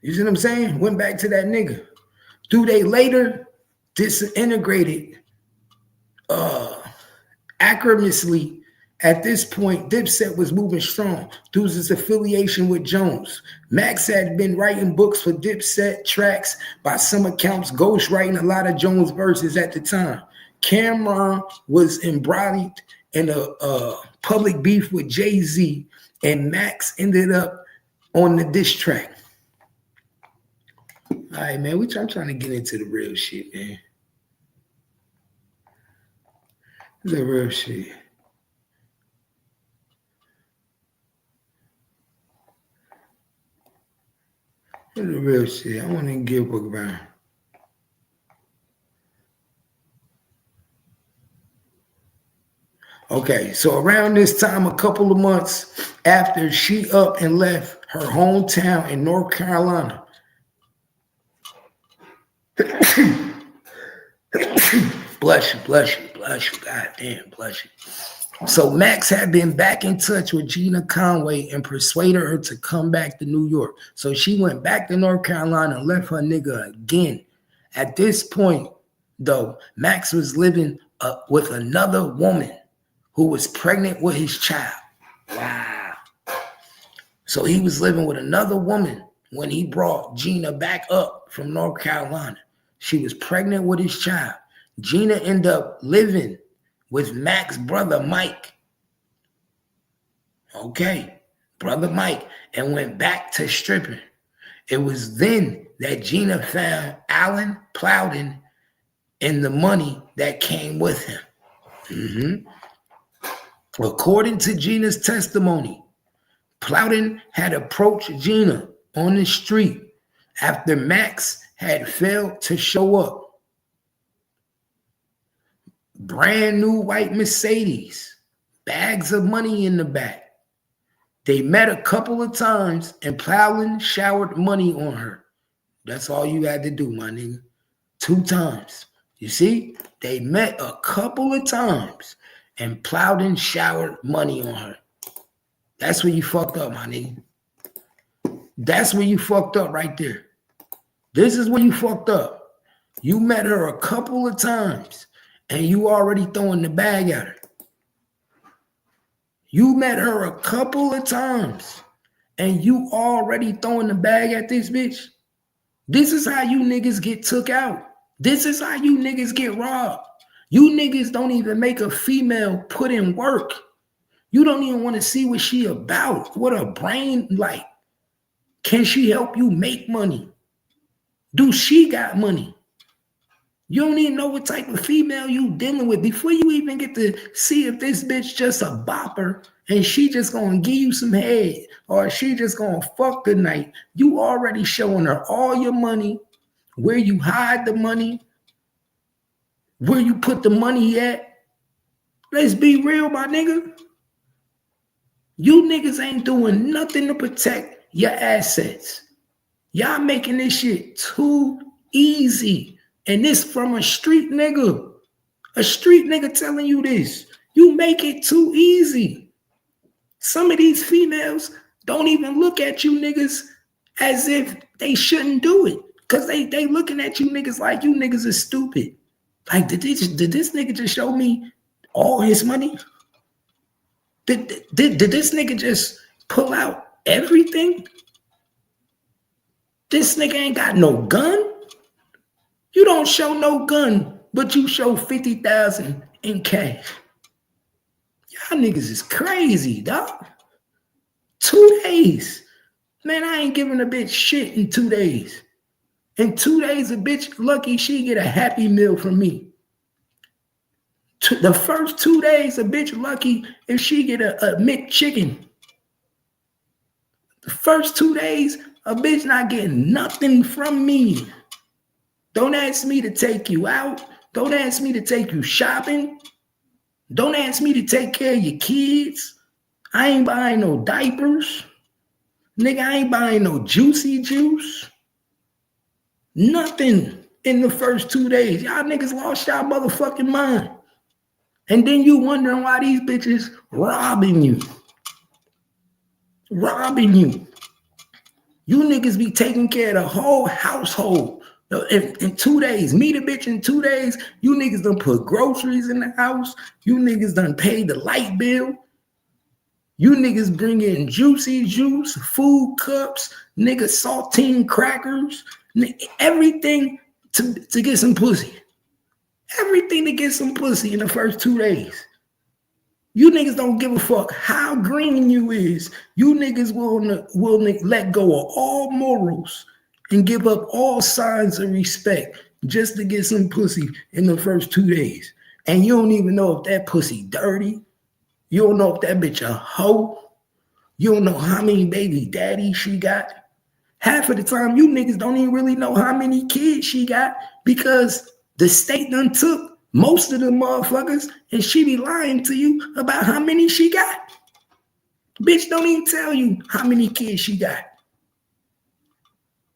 You see what I'm saying? Went back to that nigga. 2 days later, disintegrated acriminously At this point, Dipset was moving strong due to his affiliation with Jones. Max had been writing books for Dipset tracks, by some accounts, ghostwriting a lot of Jones verses at the time. Cameron was embroiled in a public beef with Jay-Z, and Max ended up on the diss track. All right, man, I'm trying to get into the real shit, man. The real shit. The real shit. I want to give a around. Okay, so around this time, a couple of months after she up and left her hometown in North Carolina. Bless you, God damn, bless you. So Max had been back in touch with Gina Conway and persuaded her to come back to New York. So she went back to North Carolina and left her nigga again. At this point, though, Max was living with another woman who was pregnant with his child. Wow. So he was living with another woman when he brought Gina back up from North Carolina. She was pregnant with his child. Gina ended up living with Max's brother, Mike. Okay, brother Mike, and went back to stripping. It was then that Gina found Alan Plowden and the money that came with him. According to Gina's testimony, Plowden had approached Gina on the street after Max had failed to show up. Brand new white Mercedes, bags of money in the back. They met a couple of times and Plowden showered money on her. That's all you had to do, my nigga. 2 times. You see? They met a couple of times and Plowden showered money on her. That's where you fucked up, my nigga. That's where you fucked up right there. This is where you fucked up. You met her a couple of times and you already throwing the bag at her. You met her a couple of times and you already throwing the bag at this bitch. This is how you niggas get took out. This is how you niggas get robbed. You niggas don't even make a female put in work. You don't even want to see what she about, what her brain like. Can she help you make money? Do she got money? You don't even know what type of female you dealing with before you even get to see if this bitch just a bopper and she just gonna give you some head or she just gonna fuck the night. You already showing her all your money, where you hide the money, where you put the money at. Let's be real, my nigga. You niggas ain't doing nothing to protect your assets. Y'all making this shit too easy. And this from a street nigga. A street nigga telling you this. You make it too easy. Some of these females don't even look at you niggas as if they shouldn't do it. Because they looking at you niggas like you niggas are stupid. Like, did this nigga just show me all his money? Did this nigga just pull out everything? This nigga ain't got no gun. You don't show no gun, but you show 50,000 in cash. Y'all niggas is crazy, dog. 2 days. Man, I ain't giving a bitch shit in 2 days. In 2 days, a bitch lucky she get a Happy Meal from me. The first 2 days, a bitch lucky if she get a McChicken. The first 2 days, a bitch not getting nothing from me. Don't ask me to take you out. Don't ask me to take you shopping. Don't ask me to take care of your kids. I ain't buying no diapers. Nigga, I ain't buying no juicy juice. Nothing in the first 2 days. Y'all niggas lost y'all motherfucking mind. And then you wondering why these bitches robbing you. Robbing you. You niggas be taking care of the whole household. In 2 days, meet a bitch in 2 days, you niggas done put groceries in the house. You niggas done paid the light bill. You niggas bring in juicy juice, food cups, nigga saltine crackers, everything to get some pussy. Everything to get some pussy in the first 2 days. You niggas don't give a fuck how green you is. You niggas will let go of all morals and give up all signs of respect just to get some pussy in the first 2 days. And you don't even know if that pussy dirty. You don't know if that bitch a hoe. You don't know how many baby daddies she got. Half of the time, you niggas don't even really know how many kids she got because the state done took most of the motherfuckers and she be lying to you about how many she got. Bitch don't even tell you how many kids she got.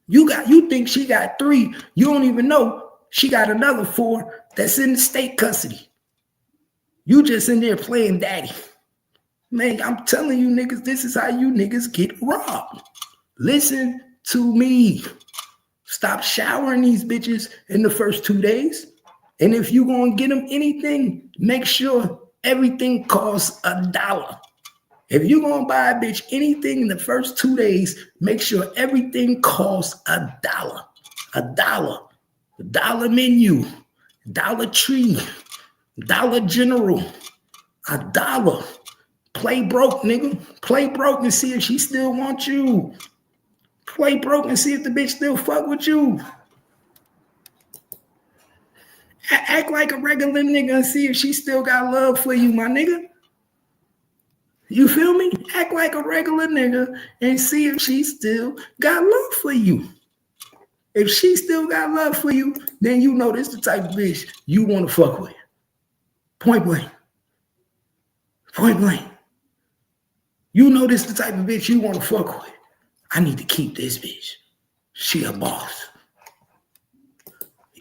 You think she got 3. You don't even know she got another 4 that's in the state custody. You just in there playing daddy. Man, I'm telling you niggas, this is how you niggas get robbed. Listen to me. Stop showering these bitches in the first 2 days. And if you gonna get them anything, make sure everything costs $1. If you gonna buy a bitch anything in the first 2 days, make sure everything costs $1. $1 menu, Dollar Tree, Dollar General, $1. Play broke, nigga. Play broke and see if she still wants you. Play broke and see if the bitch still fuck with you. Act like a regular nigga and see if she still got love for you, my nigga. You feel me? Act like a regular nigga and see if she still got love for you. If she still got love for you, then you know this the type of bitch you want to fuck with. Point blank. Point blank. You know this the type of bitch you want to fuck with. I need to keep this bitch. She a boss.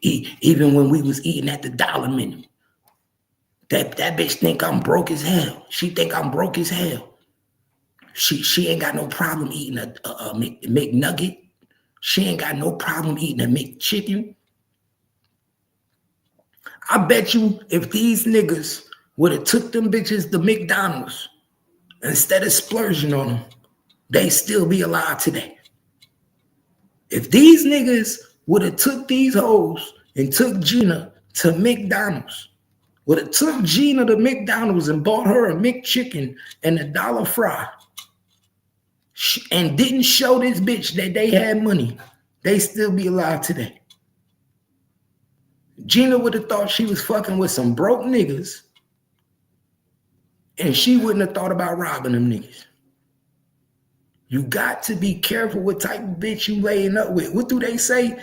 Even when we was eating at the dollar menu, that bitch think I'm broke as hell. She think I'm broke as hell. She ain't got no problem eating a McNugget. She ain't got no problem eating a McChicken. I bet you if these niggas would have took them bitches to McDonald's instead of splurging on them, they still be alive today. If these niggas would have took these hoes and took Gina to McDonald's, would have took Gina to McDonald's and bought her a McChicken and $1 fry, and didn't show this bitch that they had money, they still be alive today. Gina would have thought she was fucking with some broke niggas, and she wouldn't have thought about robbing them niggas. You got to be careful what type of bitch you laying up with. What do they say?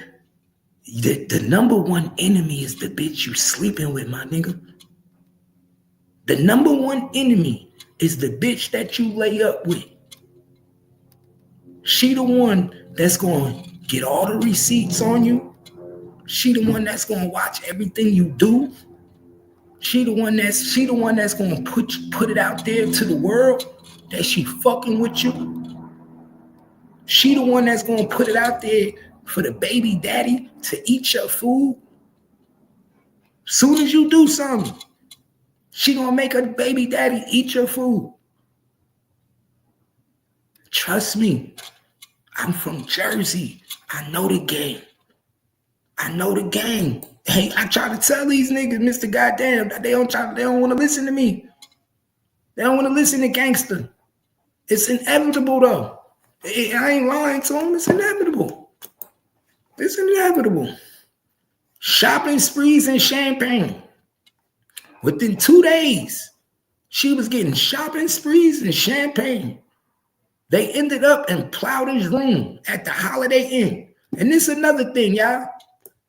The number one enemy is the bitch you sleeping with, my nigga. The number one enemy is the bitch that you lay up with. She the one that's going to get all the receipts on you. She the one that's going to watch everything you do. She the one that's going to put it out there to the world that she fucking with you. She the one that's going to put it out there for the baby daddy to eat your food. Soon as you do something, she going to make her baby daddy eat your food. Trust me, I'm from Jersey. I know the game. I know the game. Hey, I try to tell these niggas, Mr. Goddamn, that they don't want to listen to me. They don't want to listen to gangster. It's inevitable though. I ain't lying to them. It's inevitable. It's inevitable. Shopping sprees and champagne. Within 2 days, she was getting shopping sprees and champagne. They ended up in Plowden's room at the Holiday Inn. And this is another thing, y'all.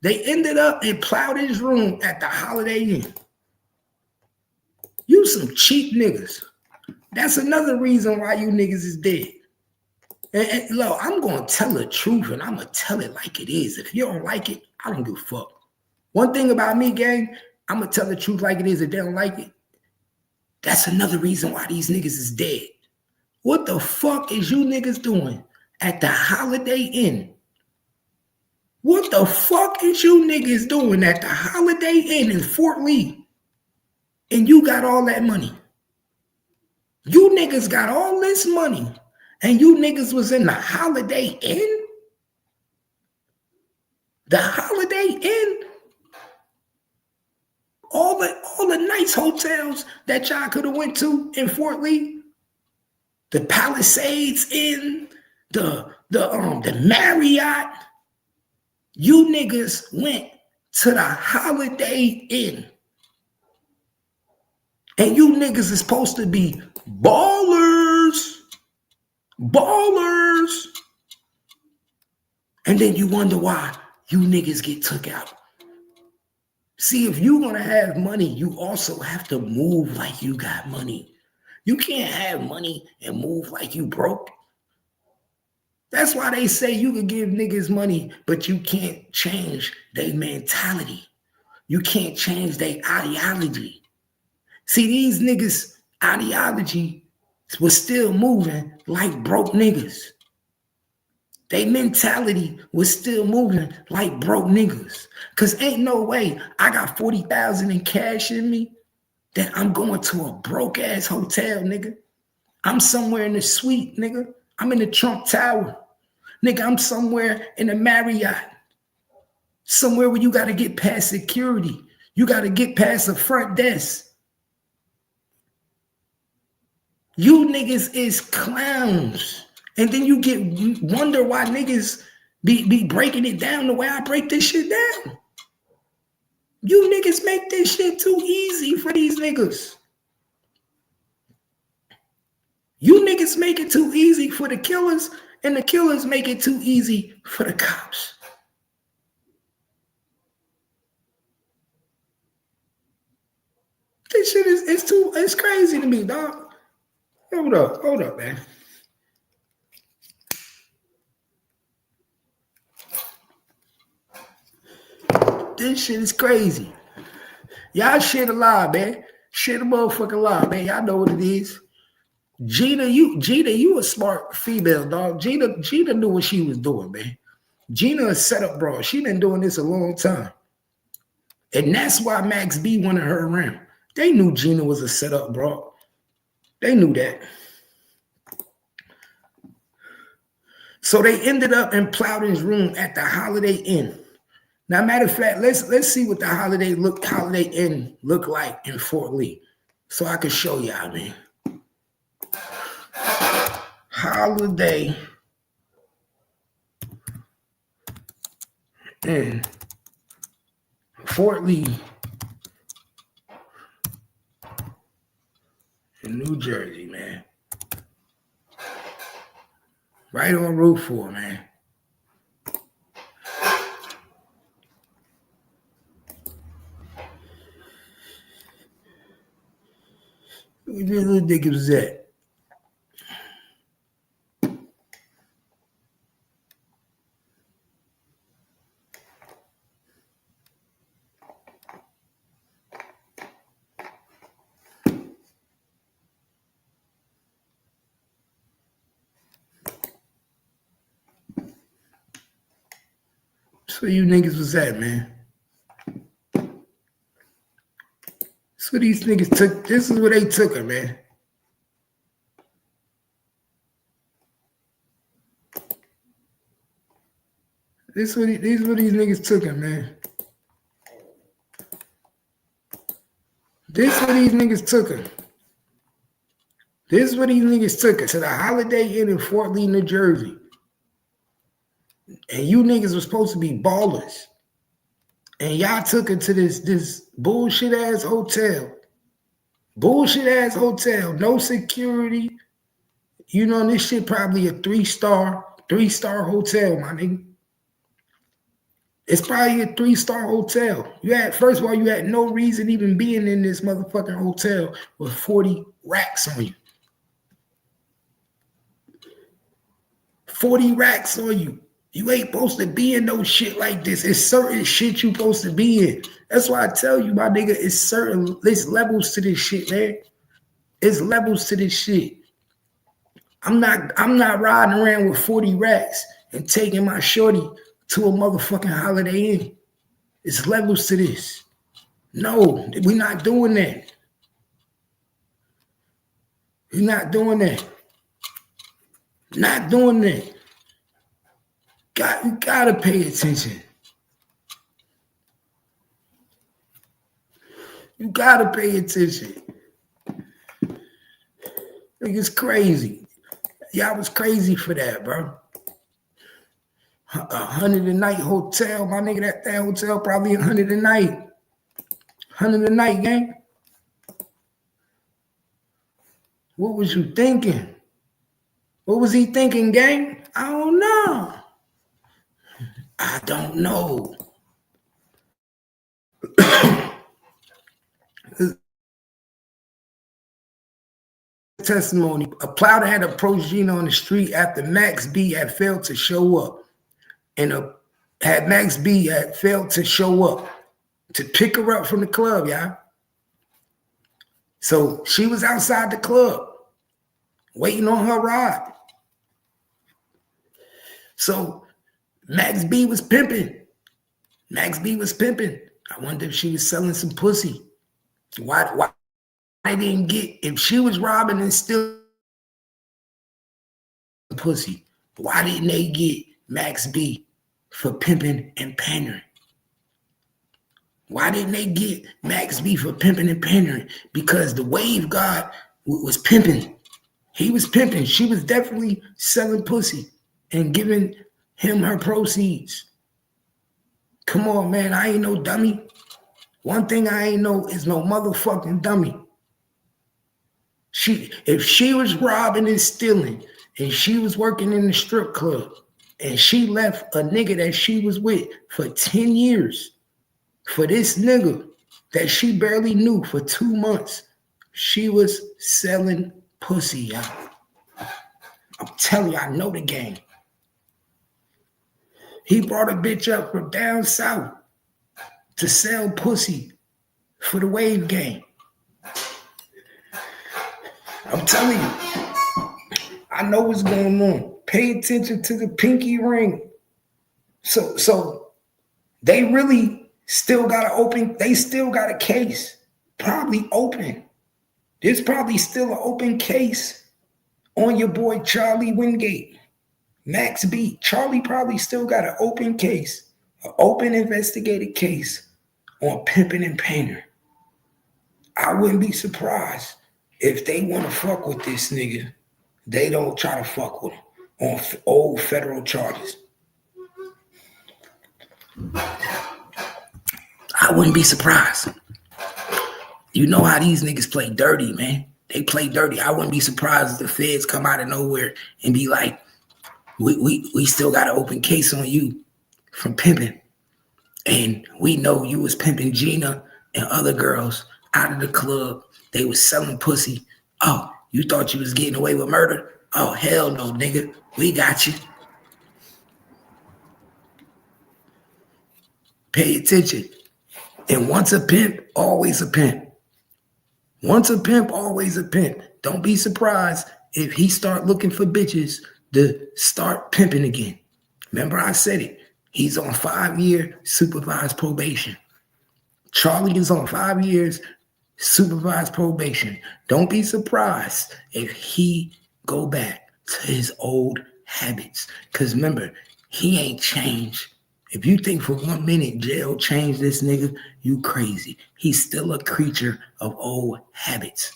They ended up in Plowden's room at the Holiday Inn. You some cheap niggas. That's another reason why you niggas is dead. And look, I'm going to tell the truth and I'm going to tell it like it is. If you don't like it, I don't give a fuck. One thing about me, gang, I'm going to tell the truth like it is. If they don't like it, that's another reason why these niggas is dead. What the fuck is you niggas doing at the Holiday Inn? What the fuck is you niggas doing at the Holiday Inn in Fort Lee? And you got all that money. You niggas got all this money and you niggas was in the Holiday Inn? The Holiday Inn? All the nice hotels that y'all could have went to in Fort Lee? The Palisades Inn, the Marriott. You niggas went to the Holiday Inn. And you niggas is supposed to be ballers. Ballers. And then you wonder why you niggas get took out. See, if you're going to have money, you also have to move like you got money. You can't have money and move like you broke. That's why they say you can give niggas money, but you can't change their mentality. You can't change their ideology. See, these niggas' ideology was still moving like broke niggas. Their mentality was still moving like broke niggas. Cause ain't no way I got 40,000 in cash in me that I'm going to a broke ass hotel, nigga. I'm somewhere in the suite, nigga. I'm in the Trump Tower. Nigga, I'm somewhere in the Marriott. Somewhere where you got to get past security. You got to get past the front desk. You niggas is clowns. And then you wonder why niggas be breaking it down the way I break this shit down. You niggas make this shit too easy for these niggas. You niggas make it too easy for the killers, and the killers make it too easy for the cops. This shit it's crazy to me, dog. Hold up, man. This shit is crazy. Y'all shit a lie, man. Shit a motherfucking lie, man. Y'all know what it is. Gina, you a smart female, dog. Gina knew what she was doing, man. Gina a setup bro. She been doing this a long time. And that's why Max B wanted her around. They knew Gina was a setup bro. They knew that. So they ended up in Plowden's room at the Holiday Inn. Now, matter of fact, let's see what the Holiday Inn look like in Fort Lee, so I can show y'all, man. Holiday Inn, Fort Lee, in New Jersey, man. Right on Route 4, man. Where the little nigga was at? So you niggas was at, man. So these niggas took, this is where they took her, man. This is where these niggas took her, man. This is where these niggas took her. This is where these niggas took her, to the Holiday Inn in Fort Lee, New Jersey. And you niggas were supposed to be ballers. And y'all took her to this bullshit ass hotel. Bullshit ass hotel. No security. You know, this shit probably a three-star hotel, my nigga. It's probably a 3-star hotel. First of all, you had no reason even being in this motherfucking hotel with 40 racks on you. 40 racks on you. You ain't supposed to be in no shit like this. It's certain shit you supposed to be in. That's why I tell you, my nigga, it's levels to this shit, man. It's levels to this shit. I'm not riding around with 40 racks and taking my shorty to a motherfucking Holiday Inn. It's levels to this. No, we're not doing that. You're not doing that. Not doing that. You gotta pay attention. You gotta pay attention. It's crazy. Y'all was crazy for that, bro. 100 a night hotel, my nigga. That hotel probably 100 a night. 100 a night, gang. What was you thinking? What was he thinking, gang? I don't know. I don't know. Testimony. A plouder had approached Gina on the street after Max B had failed to show up. Max B had failed to show up to pick her up from the club, y'all. So she was outside the club waiting on her ride. So Max B was pimping. Max B was pimping. I wonder if she was selling some pussy. Why they didn't get, if she was robbing and stealing pussy, why didn't they get Max B for pimping and pandering? Why didn't they get Max B for pimping and pandering? Because the wave god was pimping. He was pimping. She was definitely selling pussy and giving him her proceeds. Come on, man. I ain't no dummy. One thing I ain't no is no motherfucking dummy. If she was robbing and stealing and she was working in the strip club and she left a nigga that she was with for 10 years for this nigga that she barely knew for 2 months, she was selling pussy, y'all. I'm telling you, I know the game. He brought a bitch up from down south to sell pussy for the wave game. I'm telling you, I know what's going on. Pay attention to the pinky ring. So they really still got a case, probably open. There's probably still an open case on your boy Charlie Wingate, Max B. Charlie probably still got an open case, an open investigated case on pimping and painter. I wouldn't be surprised if they want to fuck with this nigga, they don't try to fuck with him on old federal charges. I wouldn't be surprised. You know how these niggas play dirty, man. They play dirty. I wouldn't be surprised if the feds come out of nowhere and be like, we still got an open case on you from pimping. And we know you was pimping Gina and other girls out of the club. They was selling pussy. Oh, you thought you was getting away with murder? Oh, hell no, nigga. We got you. Pay attention. And once a pimp, always a pimp. Once a pimp, always a pimp. Don't be surprised if he start looking for bitches to start pimping again. Remember I said it. He's on 5-year supervised probation. Charlie is on 5 years supervised probation. Don't be surprised if he go back to his old habits. Because remember, he ain't changed. If you think for 1 minute jail changed this nigga, you crazy. He's still a creature of old habits.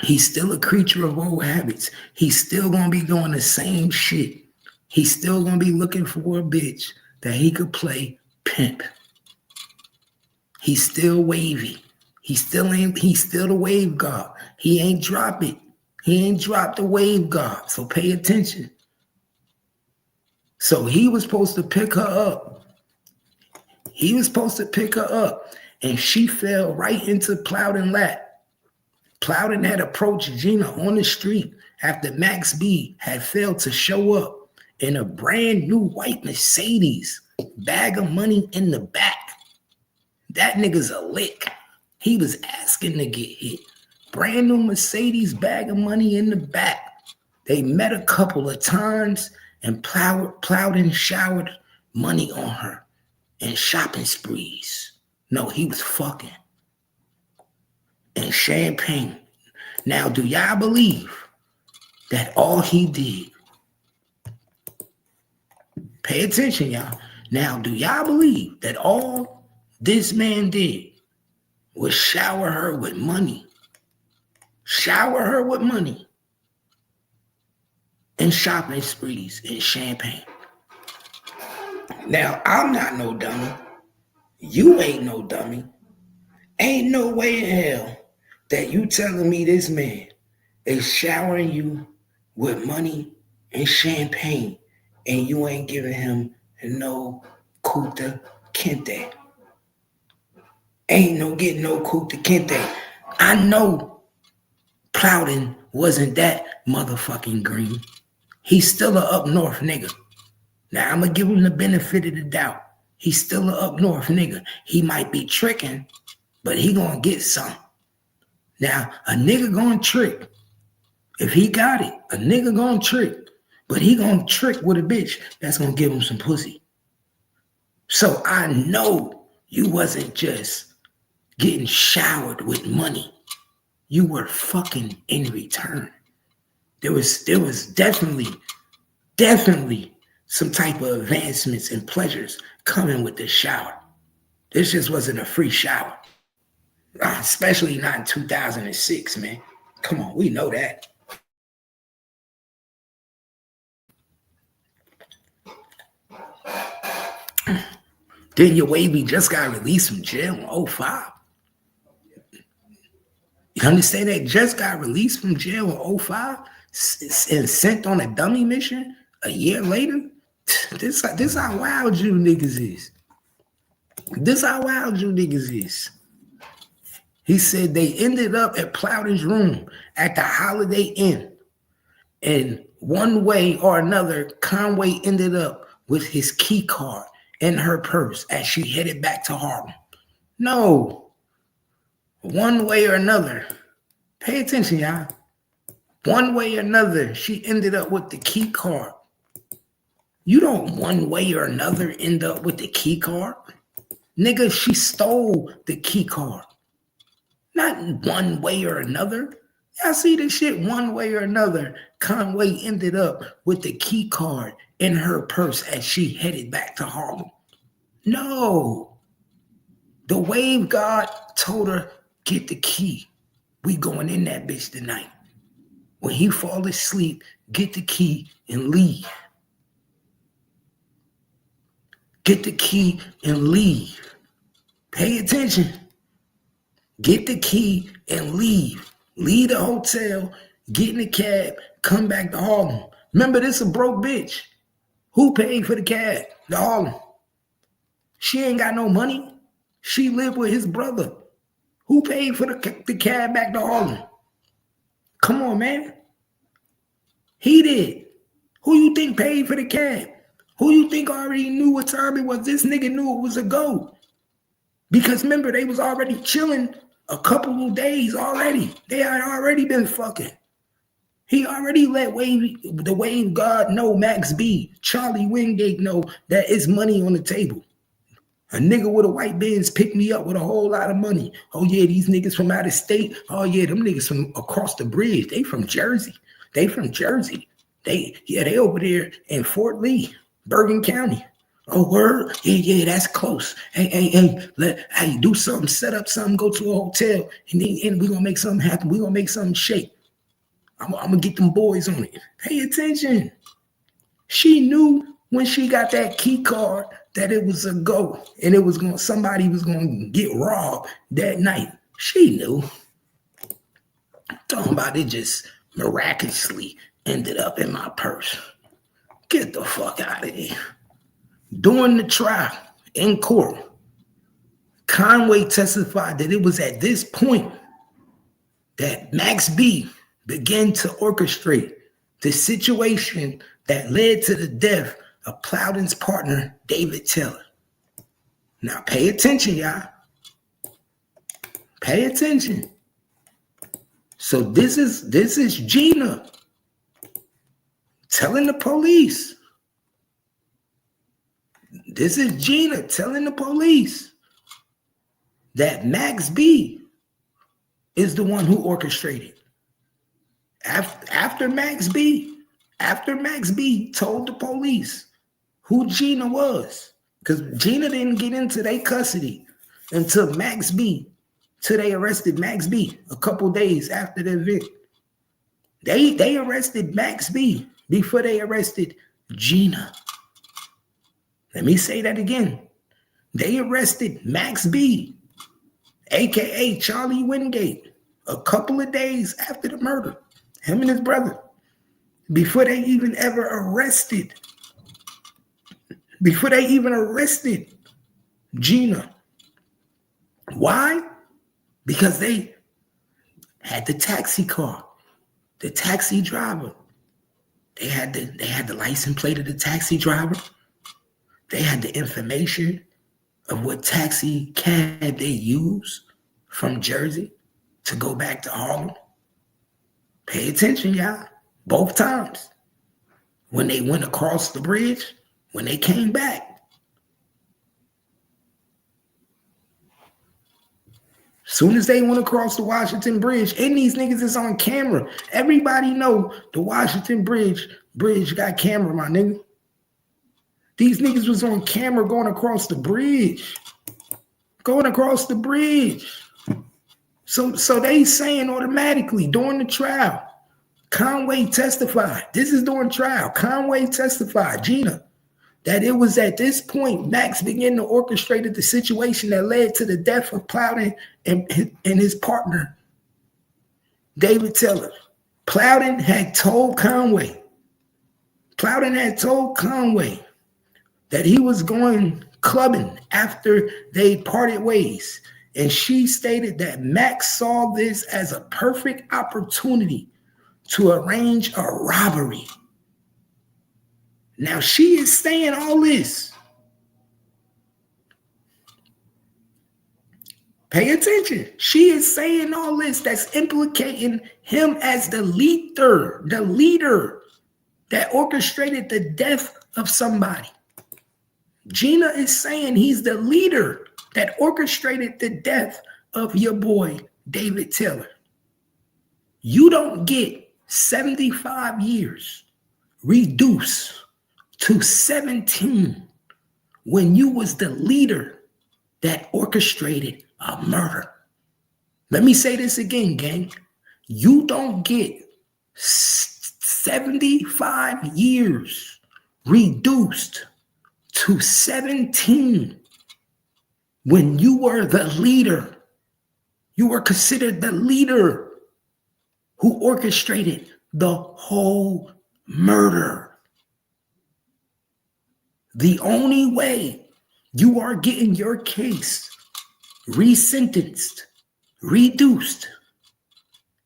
He's still a creature of old habits. He's still going to be doing the same shit. He's still going to be looking for a bitch that he could play pimp. He's still wavy. He's still the wave god. He ain't drop it. He ain't dropped the wave god. So pay attention. So he was supposed to pick her up. And she fell right into Plowden lap. Plowden had approached Gina on the street after Max B had failed to show up in a brand new white Mercedes, bag of money in the back. That nigga's a lick. He was asking to get hit. Brand new Mercedes, bag of money in the back. They met a couple of times and Plowden showered money on her and shopping sprees. No, he was fucking. And champagne. Now, do y'all believe that all he did? Pay attention, y'all. Now, do y'all believe that all this man did was shower her with money? Shower her with money and shopping sprees and champagne. Now, I'm not no dummy. You ain't no dummy. Ain't no way in hell that you telling me this man is showering you with money and champagne and you ain't giving him no Kuta Kente. Ain't no getting no Kuta Kente. I know Plowden wasn't that motherfucking green. He's still a up north nigga. Now, I'm going to give him the benefit of the doubt. He's still a up north nigga. He might be tricking, but he going to get some. Now, a nigga going to trick. If he got it, a nigga going to trick. But he going to trick with a bitch that's going to give him some pussy. So I know you wasn't just getting showered with money. You were fucking in return. There was definitely some type of advancements and pleasures coming with this shower. This just wasn't a free shower. Especially not in 2006, man. Come on, we know that. Then your wavy just got released from jail in 2005. You understand that? Just got released from jail in 2005 and sent on a dummy mission a year later. This how wild you niggas is. This how wild you niggas is. He said they ended up at Plowden's room at the Holiday Inn. And one way or another, Conway ended up with his key card in her purse as she headed back to Harlem. No. One way or another. Pay attention, y'all. One way or another, she ended up with the key card. You don't one way or another end up with the key card. Nigga, she stole the key card. Not one way or another. Y'all see this shit one way or another. Conway ended up with the key card in her purse as she headed back to Harlem. No. The wave god told her, get the key. We going in that bitch tonight. When he fall asleep, get the key and leave. Get the key and leave. Pay attention. Get the key and leave. Leave the hotel, get in the cab, come back to Harlem. Remember, this a broke bitch. Who paid for the cab to Harlem? She ain't got no money. She lived with his brother. Who paid for the cab back to Harlem? Come on, man. He did. Who you think paid for the cab? Who you think already knew what time it was? This nigga knew it was a go. Because remember, they was already chilling a couple of days already. They had already been fucking. He already let the wave god know, Max B, Charlie Wingate know that it's money on the table. A nigga with a white Benz picked me up with a whole lot of money. Oh yeah, these niggas from out of state. Oh yeah, them niggas from across the bridge. They from Jersey. They over there in Fort Lee, Bergen County. Oh, word? Yeah, that's close. Hey, do something, set up something, go to a hotel, and we're gonna make something happen. We're gonna make something shake. I'm gonna get them boys on it. Pay attention. She knew when she got that key card that it was a go, and somebody was gonna get robbed that night. She knew. I'm talking about it just miraculously ended up in my purse. Get the fuck out of here. During the trial in court, Conway testified that it was at this point that Max B began to orchestrate the situation that led to the death of Plowden's partner, David Taylor. Now pay attention, y'all. Pay attention. So this is Gina telling the police. This is Gina telling the police that Max B is the one who orchestrated After Max B told the police who Gina was, because Gina didn't get into their custody until they arrested Max B a couple days after the event. They arrested Max B before they arrested Gina. Let me say that again. They arrested Max B, aka Charlie Wingate, a couple of days after the murder, him and his brother, before they even arrested Gina. Why? Because they had the taxi car, the taxi driver. They had the license plate of the taxi driver. They had the information of what taxi cab they used from Jersey to go back to Harlem. Pay attention, y'all. Both times. When they went across the bridge, when they came back. Soon as they went across the Washington Bridge, and these niggas is on camera. Everybody know the Washington Bridge got camera, my nigga. These niggas was on camera going across the bridge. So they saying automatically during the trial, Conway testified. This is during trial. Conway testified, Gina, that it was at this point Max began to orchestrate the situation that led to the death of Plowden and his partner, David Taylor. Plowden had told Conway that he was going clubbing after they parted ways. And she stated that Max saw this as a perfect opportunity to arrange a robbery. Now she is saying all this. Pay attention. She is saying all this that's implicating him as the leader that orchestrated the death of somebody. Gina is saying he's the leader that orchestrated the death of your boy, David Taylor. You don't get 75 years reduced to 17 when you was the leader that orchestrated a murder. Let me say this again, gang. You don't get 75 years reduced to 17 when you were the leader. You were considered the leader who orchestrated the whole murder. The only way you are getting your case resentenced, reduced,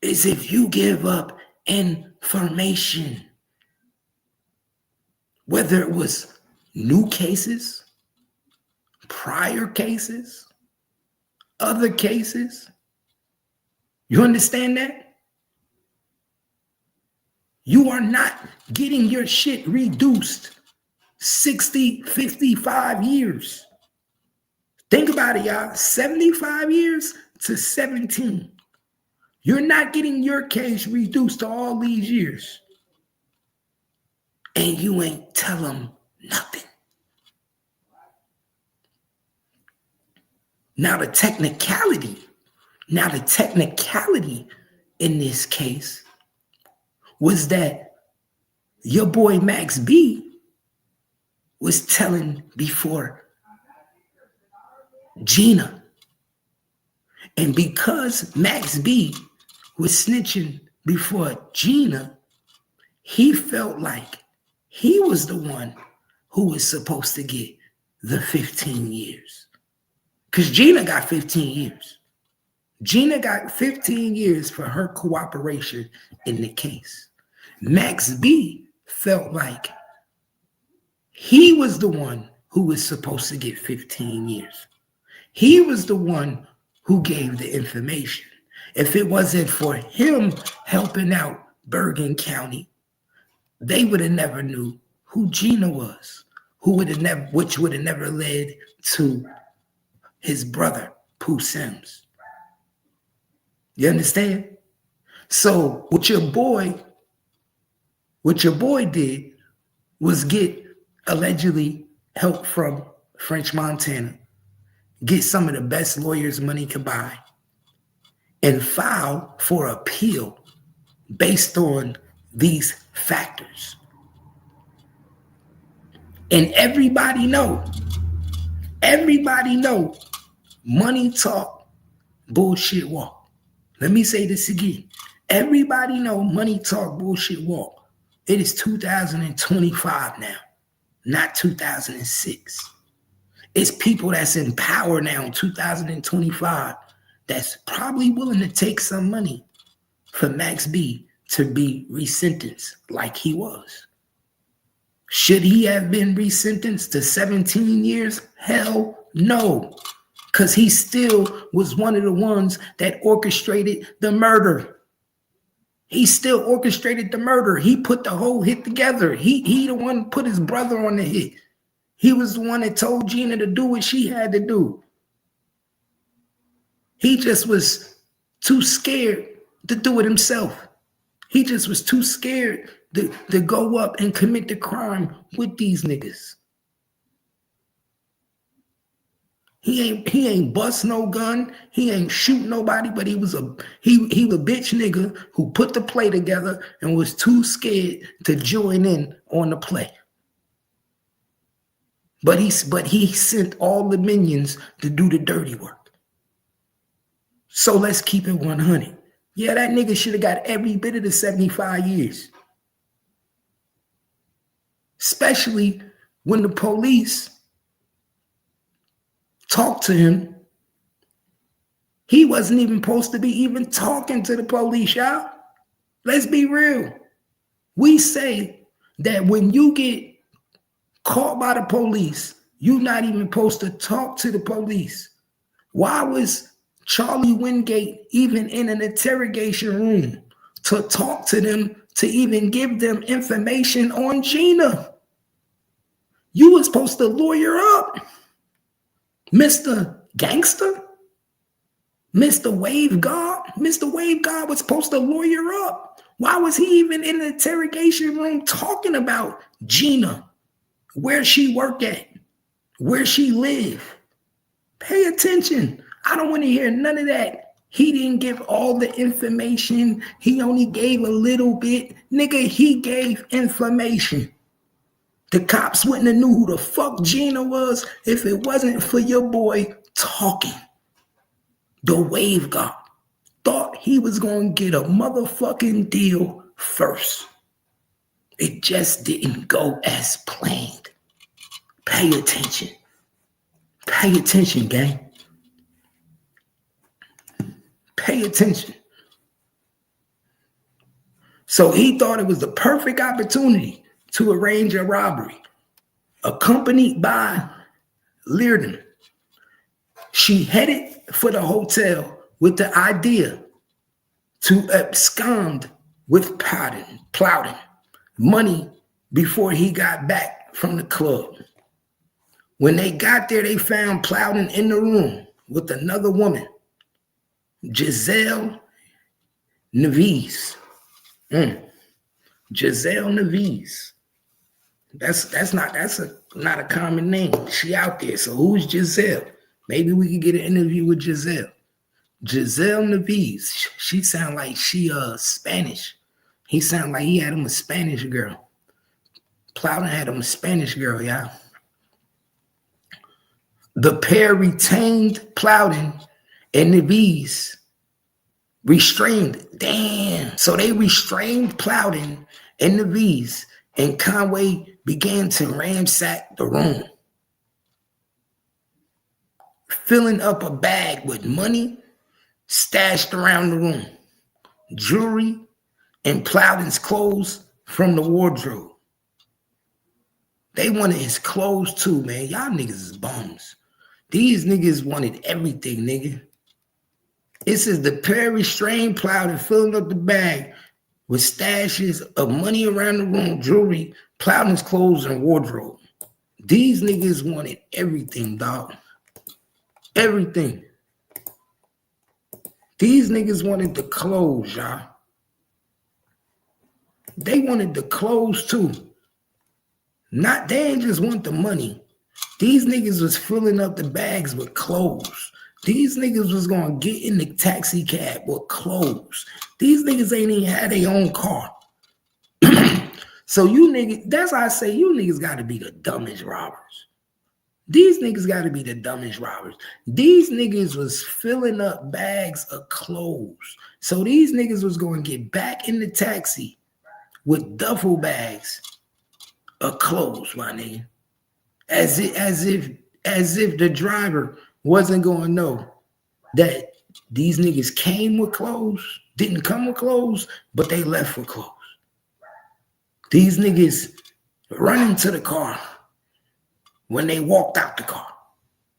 is if you give up information. Whether it was new cases, prior cases, other cases. You understand that? You are not getting your shit reduced 60, 55 years. Think about it, y'all. 75 years to 17. You're not getting your case reduced to all these years. And you ain't tell them nothing. Now the technicality in this case was that your boy Max B was telling before Gina. And because Max B was snitching before Gina, he felt like he was the one who was supposed to get the 15 years. Because Gina got 15 years. Gina got 15 years for her cooperation in the case. Max B felt like he was the one who was supposed to get 15 years. He was the one who gave the information. If it wasn't for him helping out Bergen County, they would have never knew who Gina was, which would have never led to his brother, Pooh Sims. You understand? So what your boy did was get allegedly help from French Montana, get some of the best lawyers money could buy, and file for appeal based on these factors. And everybody know, money talk, bullshit walk. Let me say this again. Everybody know money talk, bullshit walk. It is 2025 now, not 2006. It's people that's in power now in 2025 that's probably willing to take some money for Max B to be resentenced like he was. Should he have been resentenced to 17 years? Hell no, because he still was one of the ones that orchestrated the murder. He still orchestrated the murder. He put the whole hit together. He the one put his brother on the hit. He was the one that told Gina to do what she had to do. He just was too scared to do it himself. He just was too scared to go up and commit the crime with these niggas. He ain't bust no gun. He ain't shoot nobody, but he was a bitch nigga who put the play together and was too scared to join in on the play. But he sent all the minions to do the dirty work. So let's keep it 100. Yeah, that nigga should have got every bit of the 75 years. Especially when the police talked to him. He wasn't even supposed to be even talking to the police, y'all. Let's be real. We say that when you get caught by the police, you're not even supposed to talk to the police. Why was Charlie Wingate even in an interrogation room to talk to them, to even give them information on Gina? You were supposed to lawyer up, Mr. Gangster, Mr. Wave God. Mr. Wave God was supposed to lawyer up. Why was he even in an interrogation room talking about Gina, where she work at, where she live? Pay attention. I don't want to hear none of that. He didn't give all the information. He only gave a little bit. Nigga, he gave information. The cops wouldn't have knew who the fuck Gina was if it wasn't for your boy talking. The wave god thought he was going to get a motherfucking deal first. It just didn't go as planned. Pay attention. Pay attention, gang. Pay attention. So he thought it was the perfect opportunity to arrange a robbery, accompanied by Learden. She headed for the hotel with the idea to abscond with Plowden money before he got back from the club. When they got there, they found Plowden in the room with another woman, Giselle Neves. Giselle Neves. That's not a common name. She out there. So who's Giselle? Maybe we could get an interview with Giselle. Giselle Neves. She sound like she Spanish. He sound like he had him a Spanish girl. Plowden had him a Spanish girl, y'all. The pair retained Plowden and Neves. Restrained. Damn. So they restrained Plowden and Neves, and Conway began to ransack the room, filling up a bag with money stashed around the room, jewelry, and Plowden's clothes from the wardrobe. They wanted his clothes too, man. Y'all niggas is bums. These niggas wanted everything, nigga. This is the pair restrained Plowden, filling up the bag with stashes of money around the room, jewelry, Plowden's clothes, and wardrobe. These niggas wanted everything, dog. Everything. These niggas wanted the clothes, y'all. they wanted the clothes too. They ain't just want the money. These niggas was filling up the bags with clothes. These niggas was gonna get in the taxi cab with clothes. These niggas ain't even had their own car. So you niggas, that's why I say you niggas gotta be the dumbest robbers. These niggas gotta be the dumbest robbers. These niggas was filling up bags of clothes. So these niggas was gonna get back in the taxi with duffel bags of clothes, my nigga. As if the driver wasn't gonna know that these niggas came with clothes, didn't come with clothes, but they left with clothes. These niggas running to the car when they walked out the car.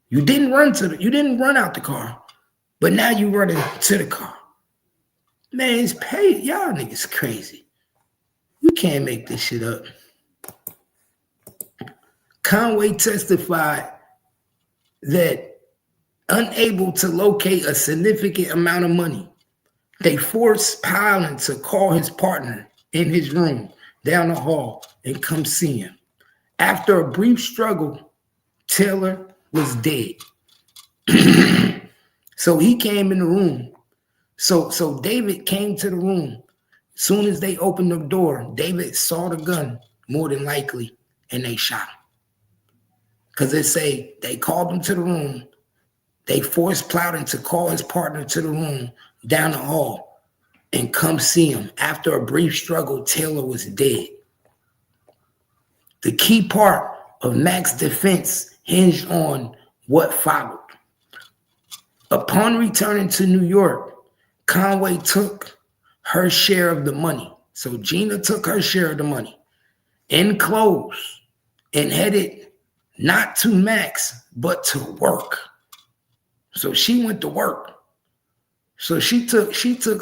You didn't run out the car, but now you running to the car. Man, it's paid. Y'all niggas crazy. You can't make this shit up. Conway testified that unable to locate a significant amount of money, they forced Powell to call his partner in his room down the hall and come see him. After a brief struggle, Taylor was dead. So he came in the room. So David came to the room. Soon as they opened the door, David saw the gun, more than likely, and they shot him. Because they say they called him to the room. They forced Plowden to call his partner to the room down the hall and come see him. After a brief struggle, Taylor was dead. The key part of Mac's defense hinged on what followed. Upon returning to New York, Conway took her share of the money. So Gina took her share of the money in clothes and headed not to Mac's, but to work. So she went to work. So she took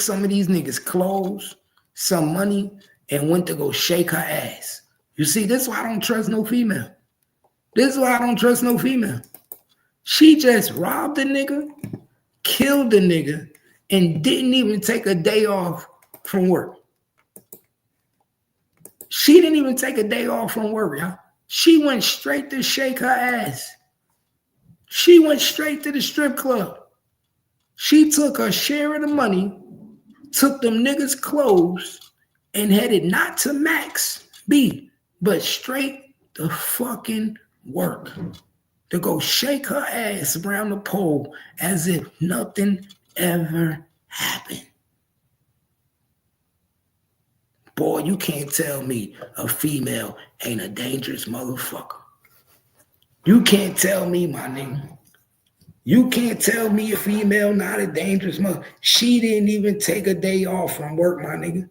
some of these niggas' clothes, some money, and went to go shake her ass. You see, this is why I don't trust no female. This is why I don't trust no female. She just robbed a nigga, killed a nigga, and didn't even take a day off from work. She didn't even take a day off from work, y'all. She went straight to shake her ass. She went straight to the strip club. She took her share of the money, took them niggas' clothes, and headed not to Max B, but straight to fucking work. To go shake her ass around the pole as if nothing ever happened. Boy, you can't tell me a female ain't a dangerous motherfucker. You can't tell me, my nigga. You can't tell me a female not a dangerous mother. She didn't even take a day off from work, my nigga.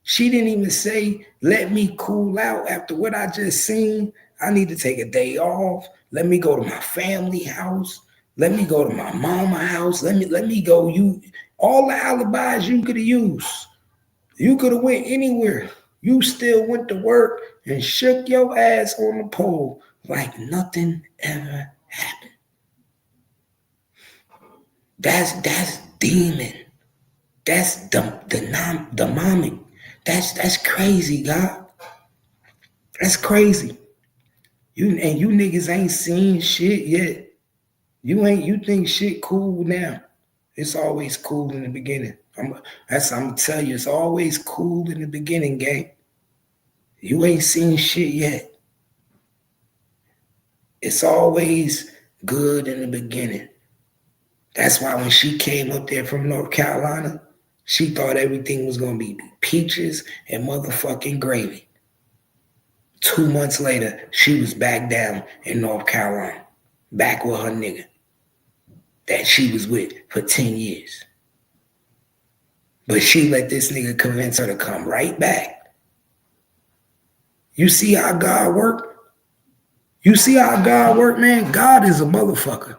She didn't even say, let me cool out after what I just seen. I need to take a day off. Let me go to my family house. Let me go to my mama house. Let me go. All the alibis you could have used. You could have went anywhere. You still went to work and shook your ass on the pole like nothing ever happened. That's demon. That's demonic. That's crazy, God. That's crazy. You niggas ain't seen shit yet. You think shit cool now. It's always cool in the beginning. I'm gonna tell you, it's always cool in the beginning, gang. You ain't seen shit yet. It's always good in the beginning. That's why when she came up there from North Carolina, she thought everything was gonna be peaches and motherfucking gravy. 2 months later, she was back down in North Carolina, back with her nigga that she was with for 10 years. But she let this nigga convince her to come right back. You see how God work? You see how God work, man? God is a motherfucker.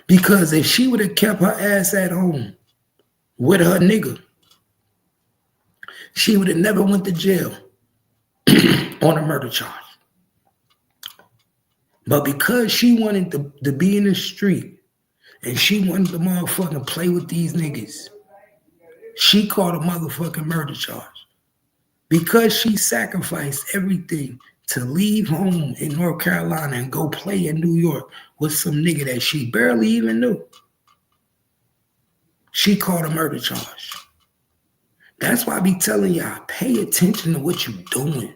Because if she would have kept her ass at home with her nigga, she would have never went to jail on a murder charge. But because she wanted to be in the street and she wanted to motherfucking play with these niggas, she caught a motherfucking murder charge because she sacrificed everything to leave home in North Carolina and go play in New York with some nigga that she barely even knew. She caught a murder charge. That's why I be telling y'all, pay attention to what you're doing.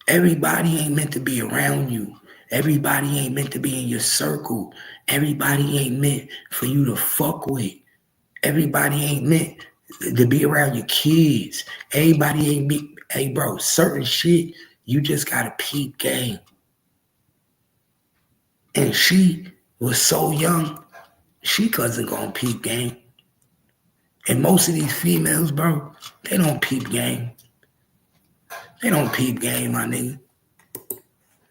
Everybody ain't meant to be around you. Everybody ain't meant to be in your circle. Everybody ain't meant for you to fuck with. Everybody ain't meant to be around your kids. Everybody ain't be, hey bro, certain shit, you just gotta peep game. And she was so young, she wasn't gonna peep game. And most of these females, bro, they don't peep game. They don't peep game, my nigga.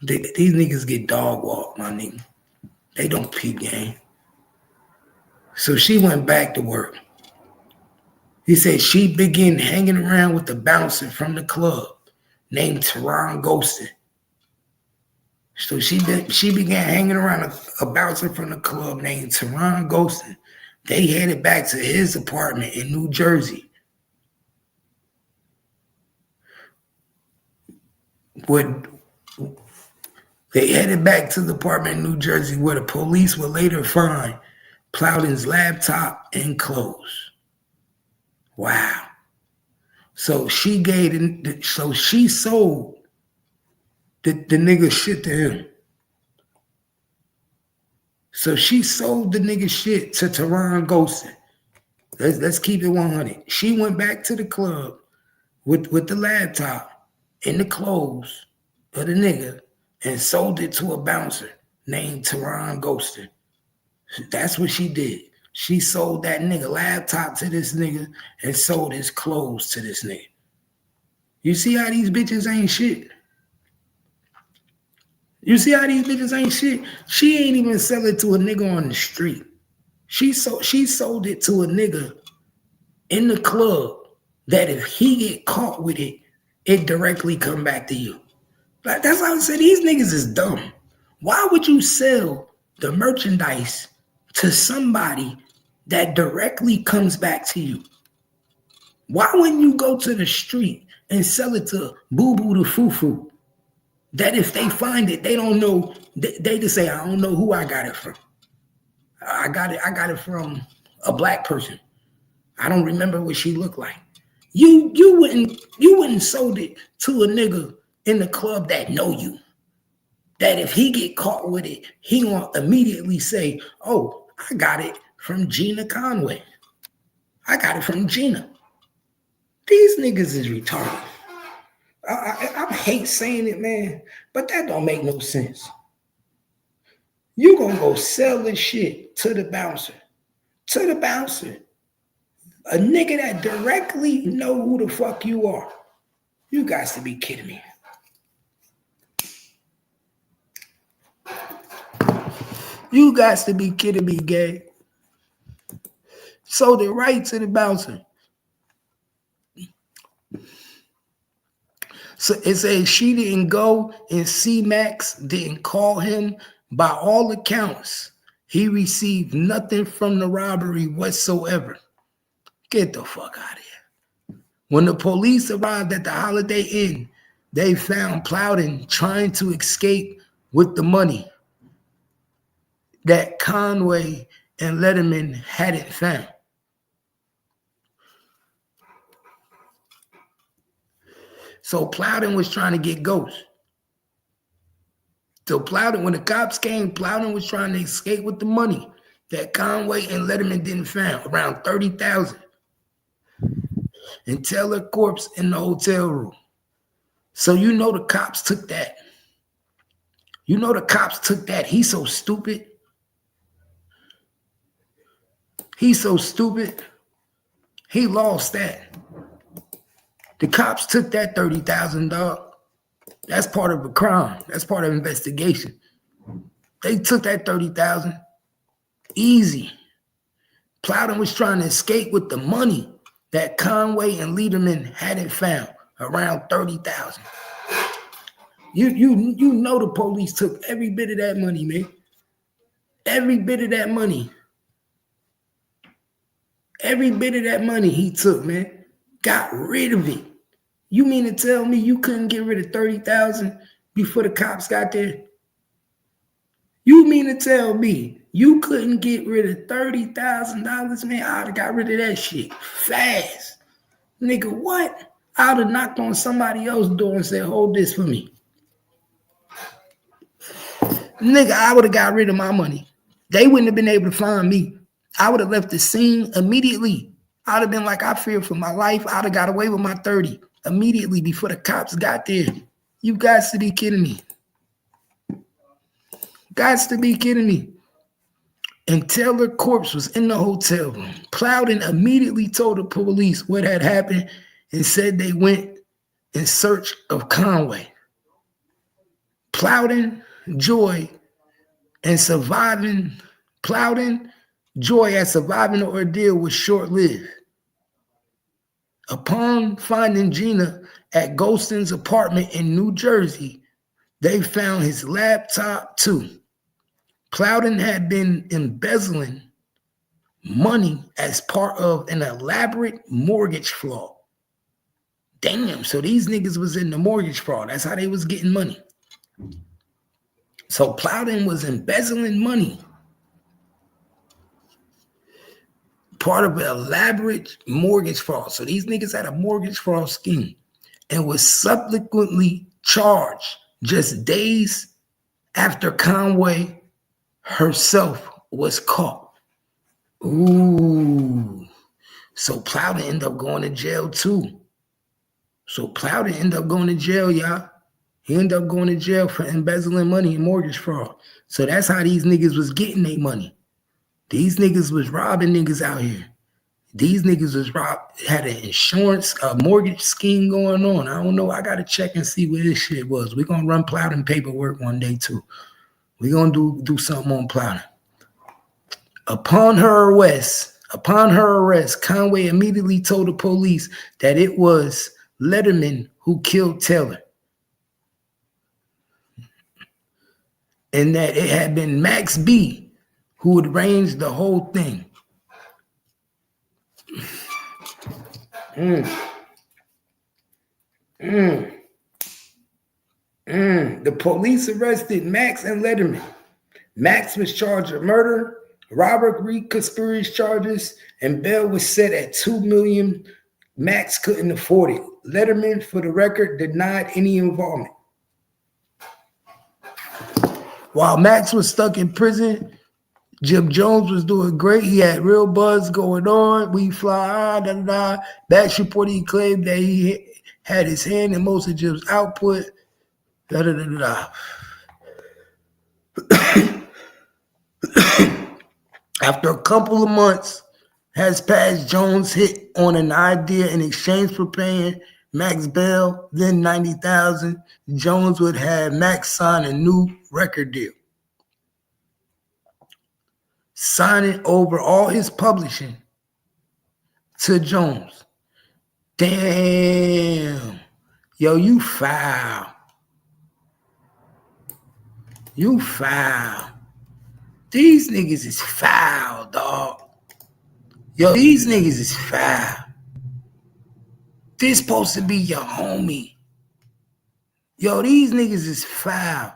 These niggas get dog walked, my nigga. They don't peep game. So she went back to work. He said she began hanging around with the bouncer from the club named Teron Ghostin. So she began hanging around a bouncer from the club named Teron Ghostin. They headed back to his apartment in New Jersey. They headed back to the apartment in New Jersey where the police would later find Plowden's laptop and clothes. Wow. So she sold the nigga shit to him. So she sold the nigga shit to Teron Ghostin. Let's keep it 100. She went back to the club with the laptop and the clothes of the nigga and sold it to a bouncer named Teron Ghostin. That's what she did. She sold that nigga laptop to this nigga and sold his clothes to this nigga. You see how these bitches ain't shit? You see how these bitches ain't shit? She ain't even sell it to a nigga on the street. She sold it to a nigga in the club that if he get caught with it, it directly come back to you. Like, that's how I said these niggas is dumb. Why would you sell the merchandise to somebody that directly comes back to you? Why wouldn't you go to the street and sell it to Boo Boo the Foo-Foo? That if they find it, they don't know, they just say, I don't know who I got it from. I got it from a black person. I don't remember what she looked like. You wouldn't sold it to a nigga in the club that know you. That if he get caught with it, he gonna immediately say, oh, I got it from Gina Conway. I got it from Gina. These niggas is retarded. I hate saying it, man, but that don't make no sense. You gonna go sell this shit to the bouncer. To the bouncer. A nigga that directly know who the fuck you are. You guys to be kidding me. You guys to be kidding me, gay. Sold it right to the bouncer. So it says she didn't go and C-Max didn't call him. By all accounts, he received nothing from the robbery whatsoever. Get the fuck out of here. When the police arrived at the Holiday Inn, they found Plowden trying to escape with the money that Conway and Letterman hadn't found. So Plowden was trying to get Ghost. So Plowden, when the cops came, Plowden was trying to escape with the money that Conway and Letterman didn't find, around $30,000. And Taylor corpse in the hotel room. So you know the cops took that. You know the cops took that. He's so stupid. He's so stupid. He lost that. The cops took that $30,000, dog. That's part of a crime. That's part of investigation. They took that $30,000. Easy. Plowden was trying to escape with the money that Conway and Lederman hadn't found, around $30,000. You know the police took every bit of that money, man. Every bit of that money. Every bit of that money he took, man. Got rid of it. You mean to tell me you couldn't get rid of 30,000 before the cops got there? You mean to tell me you couldn't get rid of $30,000, man? I'd have got rid of that shit fast. Nigga, what? I'd have knocked on somebody else's door and said, hold this for me. Nigga, I would have got rid of my money. They wouldn't have been able to find me. I would have left the scene immediately. I'd have been like, I fear for my life. I'd have got away with my 30 immediately before the cops got there. You guys to be kidding me. Guys to be kidding me. And Taylor's corpse was in the hotel room. Plowden immediately told the police what had happened and said they went in search of Conway. Plowden, joy at surviving the ordeal was short-lived. Upon finding Gina at Golston's apartment in New Jersey, they found his laptop too. Plowden had been embezzling money as part of an elaborate mortgage fraud. Damn, so these niggas was in the mortgage fraud. That's how they was getting money. So Plowden was embezzling money. Part of an elaborate mortgage fraud. So these niggas had a mortgage fraud scheme and was subsequently charged just days after Conway herself was caught. Ooh. So Plowden ended up going to jail too. Y'all. He ended up going to jail for embezzling money and mortgage fraud. So that's how these niggas was getting their money. These niggas was robbing niggas out here. These niggas was had an insurance, a mortgage scheme going on. I don't know. I got to check and see where this shit was. We're going to run Plowden paperwork one day too. We're going to do something on Plowden. Upon her arrest, Conway immediately told the police that it was Letterman who killed Taylor, and that it had been Max B who had arranged the whole thing. The police arrested Max and Letterman. Max was charged with murder, robbery, conspiracy charges, and bail was set at $2 million. Max couldn't afford it. Letterman, for the record, denied any involvement. While Max was stuck in prison, Jim Jones was doing great. He had real buzz going on. We fly, Batch report, he claimed that he had his hand in most of Jim's output. After a couple of months has passed, Jones hit on an idea in exchange for paying Max bail, then $90,000. Jones would have Max sign a new record deal, signing over all his publishing to Jones. Damn. Yo, you foul. You foul. These niggas is foul, dog. Yo, these niggas is foul. This supposed to be your homie. Yo, these niggas is foul.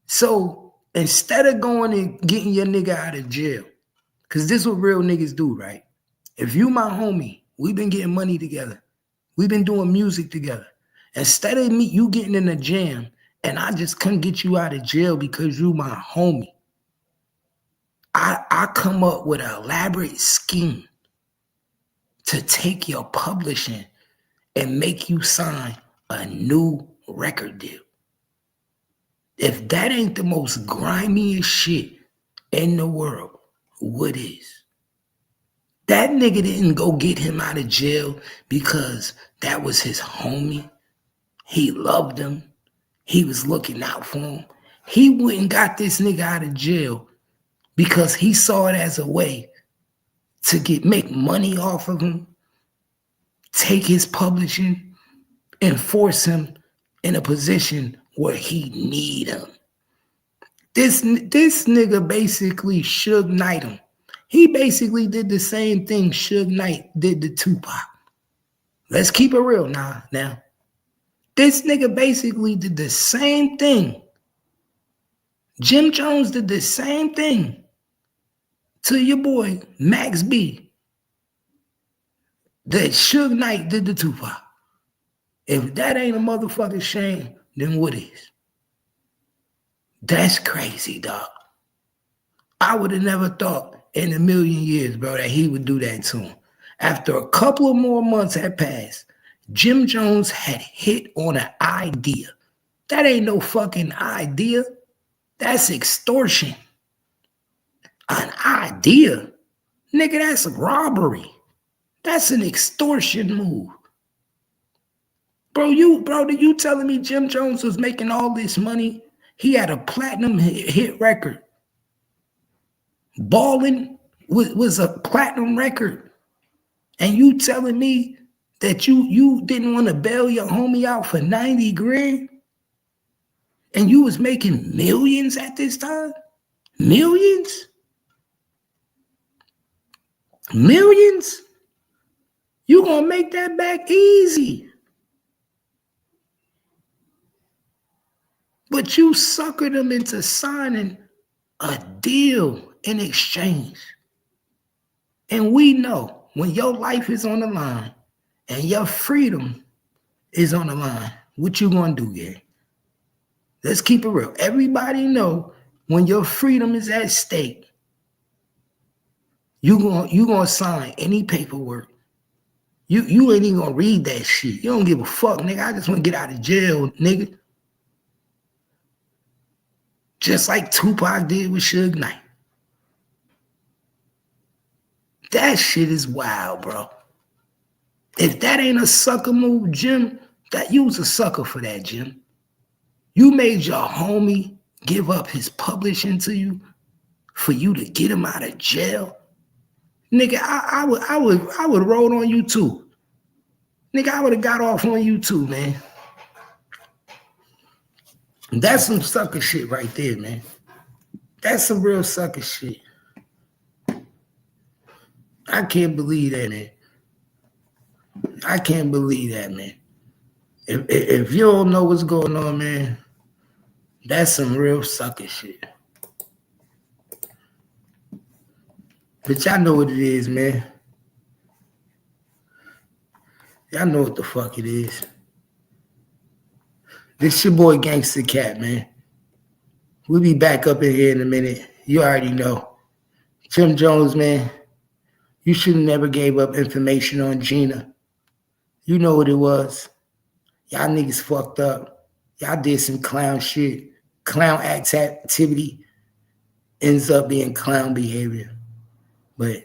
So instead of going and getting your nigga out of jail, because this is what real niggas do, right? If you my homie, we've been getting money together. We've been doing music together. Instead of you getting in a jam and I just couldn't get you out of jail because you my homie, I come up with an elaborate scheme to take your publishing and make you sign a new record deal. If that ain't the most grimiest shit in the world, what is? That nigga didn't go get him out of jail because that was his homie. He loved him. He was looking out for him. He went and got this nigga out of jail because he saw it as a way to make money off of him, take his publishing, and force him in a position where he need him. This nigga basically Suge Knight him. He basically did the same thing Suge Knight did to Tupac. Let's keep it real now. This nigga basically did the same thing. Jim Jones did the same thing to your boy Max B that Suge Knight did to Tupac. If that ain't a motherfucking shame, then what is? That's crazy, dog. I would have never thought in a million years, bro, that he would do that to him. After a couple of more months had passed, Jim Jones had hit on an idea. That ain't no fucking idea. That's extortion. An idea? Nigga, that's robbery. That's an extortion move. Bro, you telling me Jim Jones was making all this money? He had a platinum hit record. Ballin' was a platinum record. And you telling me that you didn't want to bail your homie out for 90 grand? And you was making millions at this time? Millions? Millions? You gonna make that back easy. But you suckered them into signing a deal in exchange. And we know when your life is on the line and your freedom is on the line, what you gonna do, Gary? Let's keep it real. Everybody know when your freedom is at stake, you gonna sign any paperwork. You ain't even gonna read that shit. You don't give a fuck, nigga. I just want to get out of jail, nigga. Just like Tupac did with Suge Knight. That shit is wild, bro. If that ain't a sucker move, Jim, that you was a sucker for that, Jim. You made your homie give up his publishing to you for you to get him out of jail. Nigga, I would roll on you too. Nigga, I would have got off on you too, man. That's some sucker shit right there, man. That's some real sucker shit. I can't believe that, man. I can't believe that, man. If you don't know what's going on, man, that's some real sucker shit. But y'all know what it is, man. Y'all know what the fuck it is. This your boy Gangsta Cat, man. We'll be back up in here in a minute. You already know. Jim Jones, man, you should have never gave up information on Gina. You know what it was. Y'all niggas fucked up. Y'all did some clown shit. Clown activity ends up being clown behavior. But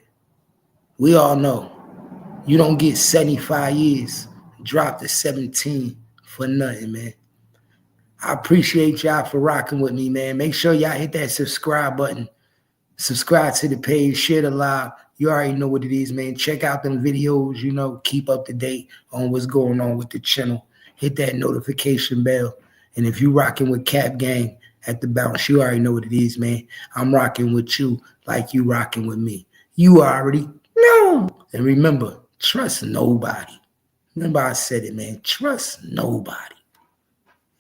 we all know you don't get 75 years dropped to 17 for nothing, man. I appreciate y'all for rocking with me, man. Make sure y'all hit that subscribe button. Subscribe to the page, share the live. You already know what it is, man. Check out them videos, you know, keep up to date on what's going on with the channel. Hit that notification bell. And if you rocking with Cap Gang at the bounce, you already know what it is, man. I'm rocking with you like you rocking with me. You already know. And remember, trust nobody. Remember I said it, man. Trust nobody.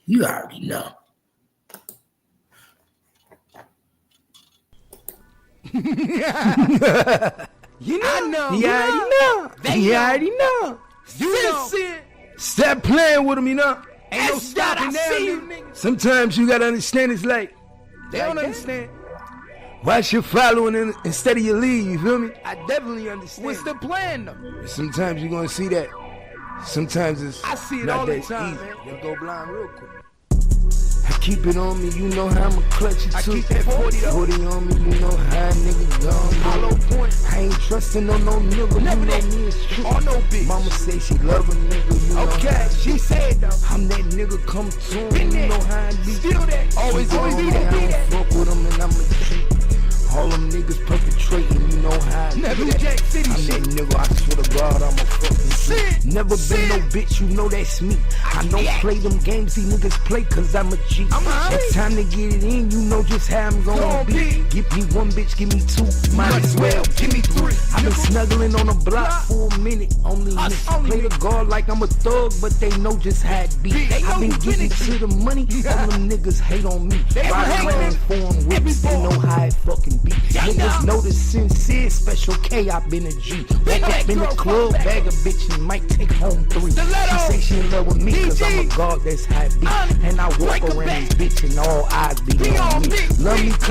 You already know. You know. I know. You already know. You already know. You know. Stop playing with them, you know. Ain't no stopping now. Sometimes you gotta understand it's like they don't understand. Watch your following instead of your lead, you feel me? I definitely understand. What's the plan, though? Sometimes you're gonna see that. Sometimes it's I see it not all the that time, easy. man. You'll go blind real quick. I keep it on me, you know how I'ma clutch it I too. keep that 40 up. 40 on me, you know how a nigga gone. Hollow point. I ain't trusting on no nigga, Never you know that. me, it's true. Or no bitch. Mama say she love a nigga, you know Okay, how she said though. I'm that nigga come to him, Been you there. know how I be. Still that. Always be I that. don't fuck with him and I'ma cheat. All them niggas perpetrating, you know how I Never do that. Jack City I'm shit. that nigga, I swear to God, I'm a fucking Shit. Never been no bitch, you know that's me. I don't play them games, these niggas play cause I'm a G. I'm a It's G. time to get it in, you know just how I'm gonna Gon' be. be. Give me one bitch, give me two, might as well give me three. I've been snuggling on the block for a minute, only Us niggas only play the guard like I'm a thug, but they know just how it be. They know I've been who getting finished to the money, all them niggas hate on me. They Ride hate around on foreign whips, they boy. know how it fucking be. Yeah, Niggas know. know the sincere special K, I been a G. Walk up in the girl, club, come back. bag a bitch and might take home 3. Stiletto. She say she in love with me cause I'm a DG. god, that's how it be. And I walk Break a around back. this bitch and all eyes be Be on on me. me. Love me cause